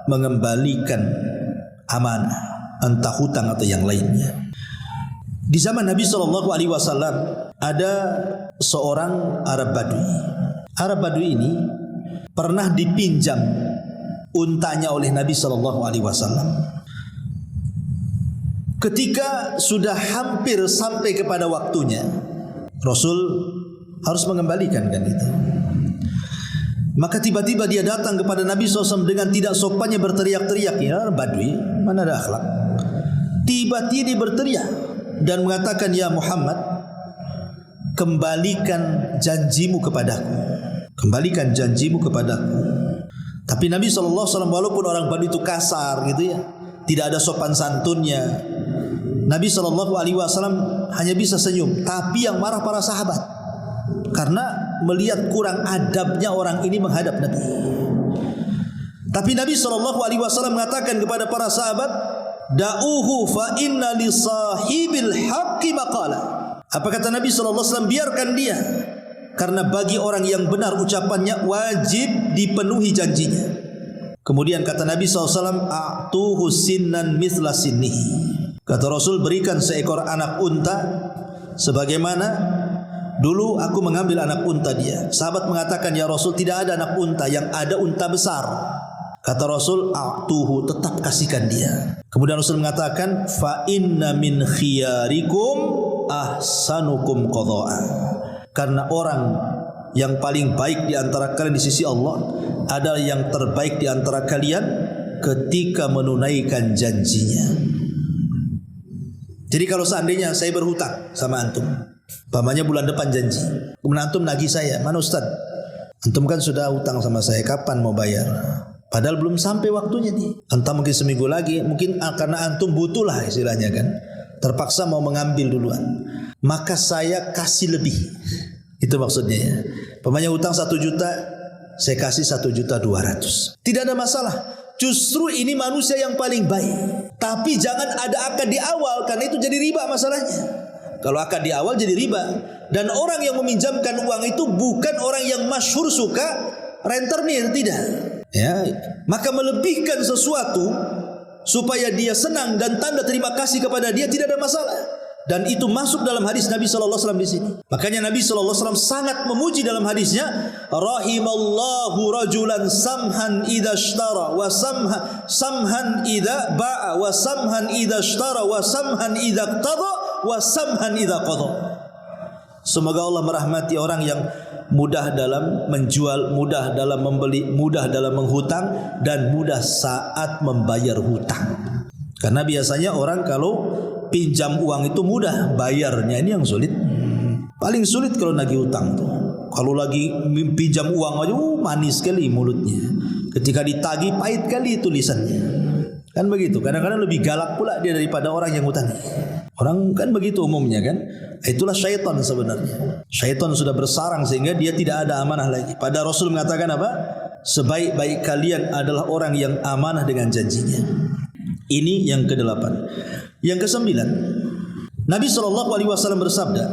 mengembalikan amanah, entah hutang atau yang lainnya. Di zaman Nabi SAW ada seorang Arab Badui. Arab Badui ini pernah dipinjam untanya oleh Nabi SAW. Ketika sudah hampir sampai kepada waktunya, Rasul harus mengembalikan kan itu. Maka tiba-tiba dia datang kepada Nabi SAW dengan tidak sopannya berteriak-teriak. Ya Badui, mana ada akhlak. Tiba-tiba dia berteriak dan mengatakan, ya Muhammad, kembalikan janjimu kepadaku. Kembalikan janjimu kepadaku. Tapi Nabi SAW walaupun orang Badui itu kasar gitu ya, tidak ada sopan santunnya, Nabi SAW hanya bisa senyum. Tapi yang marah para sahabat, karena melihat kurang adabnya orang ini menghadap Nabi. Tapi Nabi SAW mengatakan kepada para sahabat, da'uhu fa inna li sahibil haqqi maqala. Apa kata Nabi SAW? Biarkan dia, karena bagi orang yang benar ucapannya wajib dipenuhi janjinya. Kemudian kata Nabi SAW, a'tuhu sinnan mithla sinnihi. Kata Rasul, berikan seekor anak unta sebagaimana dulu aku mengambil anak unta dia. Sahabat mengatakan, ya Rasul, tidak ada anak unta, yang ada unta besar. Kata Rasul, a'tuhu, tetap kasihkan dia. Kemudian Rasul mengatakan, fa inna min khiyarikum ahsanukum qada'a. Karena orang yang paling baik di antara kalian di sisi Allah adalah yang terbaik di antara kalian ketika menunaikan janjinya. Jadi kalau seandainya saya berhutang sama antum, umpamanya bulan depan janji, kemudian antum nagih saya, mana Ustaz? Antum kan sudah hutang sama saya, kapan mau bayar? Padahal belum sampai waktunya nih. Entah mungkin seminggu lagi, mungkin karena antum butuh lah istilahnya kan, terpaksa mau mengambil duluan. Maka saya kasih lebih. Itu maksudnya ya. Umpamanya hutang 1 juta, saya kasih 1.200.000. Tidak ada masalah. Justru ini manusia yang paling baik. Tapi jangan ada akad di awal, karena itu jadi riba masalahnya. Kalau akad di awal jadi riba. Dan orang yang meminjamkan uang itu bukan orang yang masyhur suka rentenir, tidak. Ya, maka melebihkan sesuatu supaya dia senang dan tanda terima kasih kepada dia tidak ada masalah. Dan itu masuk dalam hadis Nabi SAW di sini. Makanya Nabi SAW sangat memuji dalam hadisnya, rahimallahu rajulan samhan idza ishtara wa samhan idza ba'a wa samhan idza ishtara wa samhan idza qada wa samhan idza qada. Semoga Allah merahmati orang yang mudah dalam menjual, mudah dalam membeli, mudah dalam menghutang, dan mudah saat membayar hutang. Karena biasanya orang kalau pinjam uang itu mudah, bayarnya ini yang sulit. Paling sulit kalau nagih hutang tuh. Kalau lagi pinjam uang aja manis sekali mulutnya. Ketika ditagih pahit kali tulisannya. Kan begitu. Kadang-kadang lebih galak pula dia daripada orang yang hutang. Orang kan begitu umumnya kan. Itulah syaitan sebenarnya. Syaitan sudah bersarang sehingga dia tidak ada amanah lagi. Pada Rasul mengatakan apa? Sebaik-baik kalian adalah orang yang amanah dengan janjinya. Ini yang ke-8. Yang ke-9, Nabi SAW bersabda,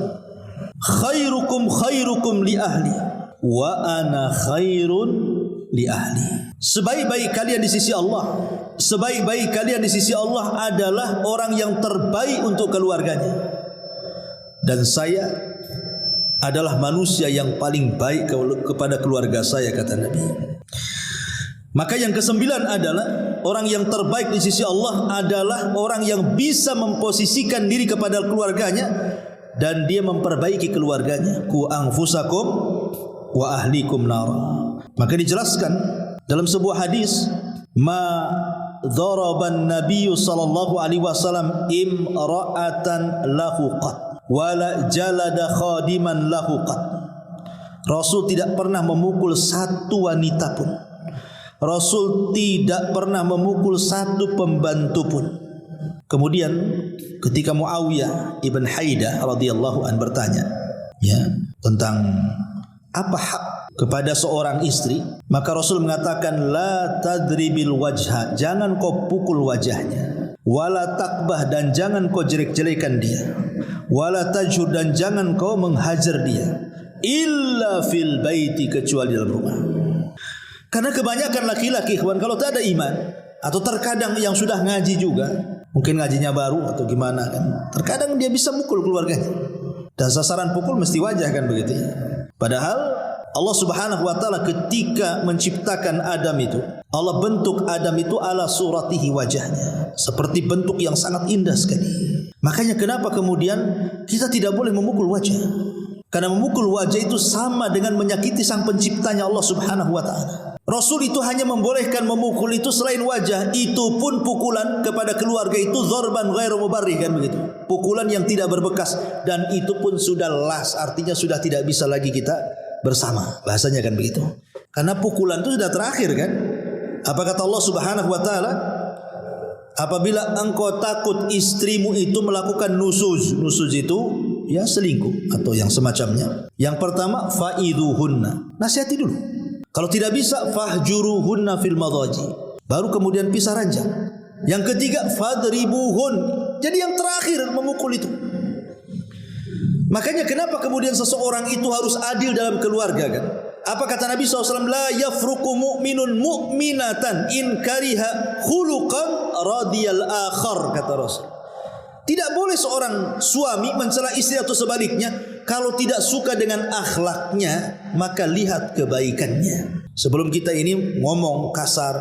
khairukum khairukum li ahli wa ana khairun li ahli. Sebaik-baik kalian di sisi Allah, sebaik-baik kalian di sisi Allah adalah orang yang terbaik untuk keluarganya. Dan saya adalah manusia yang paling baik kepada keluarga saya, kata Nabi. Maka yang ke-9 adalah orang yang terbaik di sisi Allah adalah orang yang bisa memposisikan diri kepada keluarganya dan dia memperbaiki keluarganya. Ku anfusakum wa ahlikum nar. Maka dijelaskan dalam sebuah hadis, ma dharaban nabiyyu sallallahu alaihi wasallam imra'atan lahu qat wala jalada khadiman lahu qat. Rasul tidak pernah memukul satu wanita pun. Rasul tidak pernah memukul satu pembantu pun. Kemudian ketika Muawiyah ibn Haidah radhiyallahu an bertanya ya tentang apa hak kepada seorang istri, maka Rasul mengatakan la tadribil wajha, jangan kau pukul wajahnya, wala takbah, dan jangan kau jelek-jelekan dia, wala tajhur, dan jangan kau menghajar dia, illa fil baiti, kecuali dalam rumah. Karena kebanyakan laki-laki kawan kalau tak ada iman, atau terkadang yang sudah ngaji juga, mungkin ngajinya baru atau gimana kan, terkadang dia bisa mukul keluarganya. Dan sasaran pukul mesti wajah kan begitu ya. Padahal Allah Subhanahu wa taala ketika menciptakan Adam itu, Allah bentuk Adam itu ala suratihi, wajahnya seperti bentuk yang sangat indah sekali. Makanya kenapa kemudian kita tidak boleh memukul wajah? Karena memukul wajah itu sama dengan menyakiti sang penciptanya Allah Subhanahu wa ta'ala. Rasul itu hanya membolehkan memukul itu selain wajah, itu pun pukulan kepada keluarga itu dzarban ghairu mubarrih, kan begitu. Pukulan yang tidak berbekas, dan itu pun sudah las, artinya sudah tidak bisa lagi kita bersama. Bahasanya kan begitu. Karena pukulan itu sudah terakhir kan. Apa kata Allah Subhanahu wa ta'ala? Apabila engkau takut istrimu itu melakukan nusuz. Nusuz itu ya selingkuh atau yang semacamnya. Yang pertama fa'idhuhunna, nasihati dulu. Kalau tidak bisa fahjuruhunna fil madaji, baru kemudian pisah ranjang. Yang ketiga fadribuhun, jadi yang terakhir memukul itu. Makanya kenapa kemudian seseorang itu harus adil dalam keluarga kan? Apa kata Nabi SAW? La yafruqu mu'minun mu'minatan in kariha khuluqan radiyal akhar, kata Rasul. Tidak boleh seorang suami mencela istri atau sebaliknya. Kalau tidak suka dengan akhlaknya, maka lihat kebaikannya. Sebelum kita ini ngomong kasar,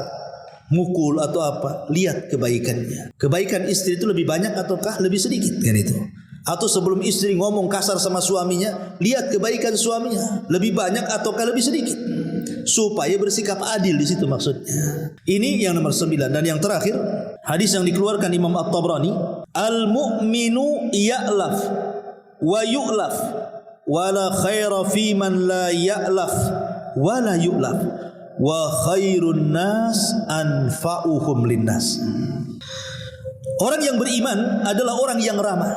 mukul atau apa, lihat kebaikannya. Kebaikan istri itu lebih banyak ataukah lebih sedikit kan itu? Atau sebelum istri ngomong kasar sama suaminya, lihat kebaikan suaminya, lebih banyak ataukah lebih sedikit, supaya bersikap adil di situ maksudnya. Ini yang nomor 9. Dan yang terakhir, hadis yang dikeluarkan Imam At-Tabrani, al-mu'minu ya'laf wa yu'laf wa la khaira fi man la ya'laf wa la yu'laf wa khairun nas anfa'uhum linnas. Orang yang beriman adalah orang yang ramah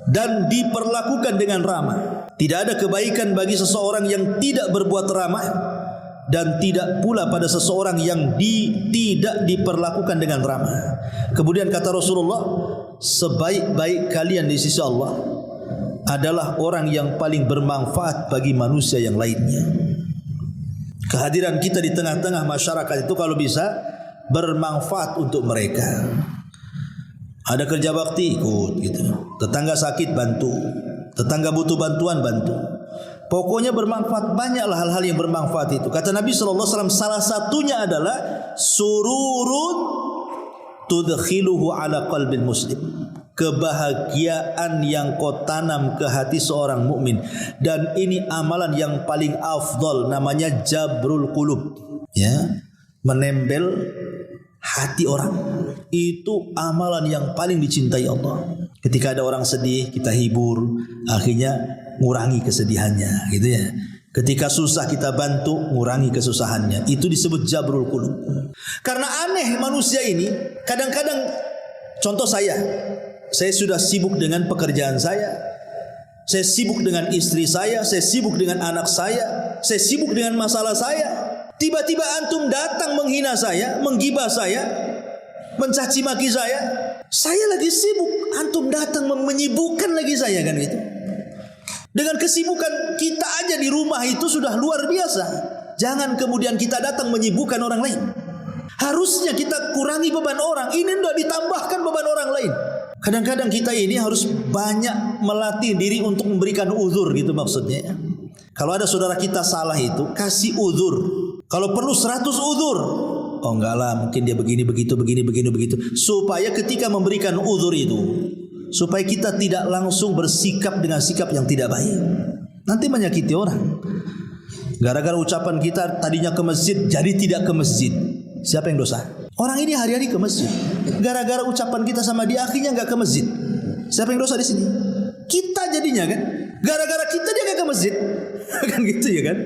dan diperlakukan dengan ramah. Tidak ada kebaikan bagi seseorang yang tidak berbuat ramah, dan tidak pula pada seseorang yang tidak diperlakukan dengan ramah. Kemudian kata Rasulullah, sebaik-baik kalian di sisi Allah adalah orang yang paling bermanfaat bagi manusia yang lainnya. Kehadiran kita di tengah-tengah masyarakat itu kalau bisa bermanfaat untuk mereka. Ada kerja bakti ikut gitu. Tetangga sakit bantu. Tetangga butuh bantuan bantu. Pokoknya bermanfaat, banyaklah hal-hal yang bermanfaat itu. Kata Nabi SAW, salah satunya adalah sururun tudkhiluhu ala qalbil muslim. Kebahagiaan yang kau tanam ke hati seorang mukmin, dan ini amalan yang paling afdal, namanya jabrul qulub, ya, menembel hati orang. Itu amalan yang paling dicintai Allah. Ketika ada orang sedih, kita hibur, akhirnya ngurangi kesedihannya, gitu ya. Ketika susah kita bantu, ngurangi kesusahannya. Itu disebut jabrul qulub. Karena aneh manusia ini, kadang-kadang, contoh saya sudah sibuk dengan pekerjaan saya sibuk dengan istri saya sibuk dengan anak saya sibuk dengan masalah saya. Tiba-tiba antum datang menghina saya, menggibah saya, mencaci maki saya lagi sibuk, antum datang menyibukkan lagi saya, kan gitu. Dengan kesibukan kita aja di rumah itu sudah luar biasa, jangan kemudian kita datang menyibukkan orang lain. Harusnya kita kurangi beban orang, ini tidak ditambahkan beban orang lain. Kadang-kadang kita ini harus banyak melatih diri untuk memberikan uzur, gitu maksudnya. Kalau ada saudara kita salah itu, kasih uzur. Kalau perlu 100 uzur. Oh enggak lah, mungkin dia begini begitu. Supaya ketika memberikan uzur itu, supaya kita tidak langsung bersikap dengan sikap yang tidak baik. Nanti menyakiti orang. Gara-gara ucapan kita tadinya ke masjid, jadi tidak ke masjid. Siapa yang dosa? Orang ini hari-hari ke masjid. Gara-gara ucapan kita sama dia, akhirnya nggak ke masjid. Siapa yang dosa di sini? Kita jadinya kan. Gara-gara kita dia nggak ke masjid. Kan gitu ya kan.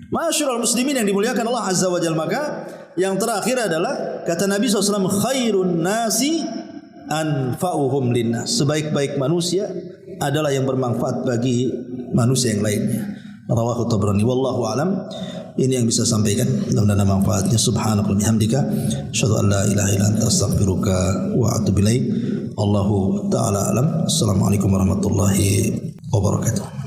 Masyaallah muslimin yang dimuliakan Allah Azza wa Jalla. Maka yang terakhir adalah kata Nabi SAW, khairun nasi anfa'uhum linnas. Sebaik-baik manusia adalah yang bermanfaat bagi manusia yang lainnya. Rawahu Tabrani. Wallahu alam. Ini yang bisa sampaikan, mudah-mudahan manfaatnya. Subhanaka wa bihamdika, asyhadu an la ilaha illa anta, astaghfiruka wa atubu ilaik. Allahu ta'ala alam. Assalamualaikum warahmatullahi wabarakatuh.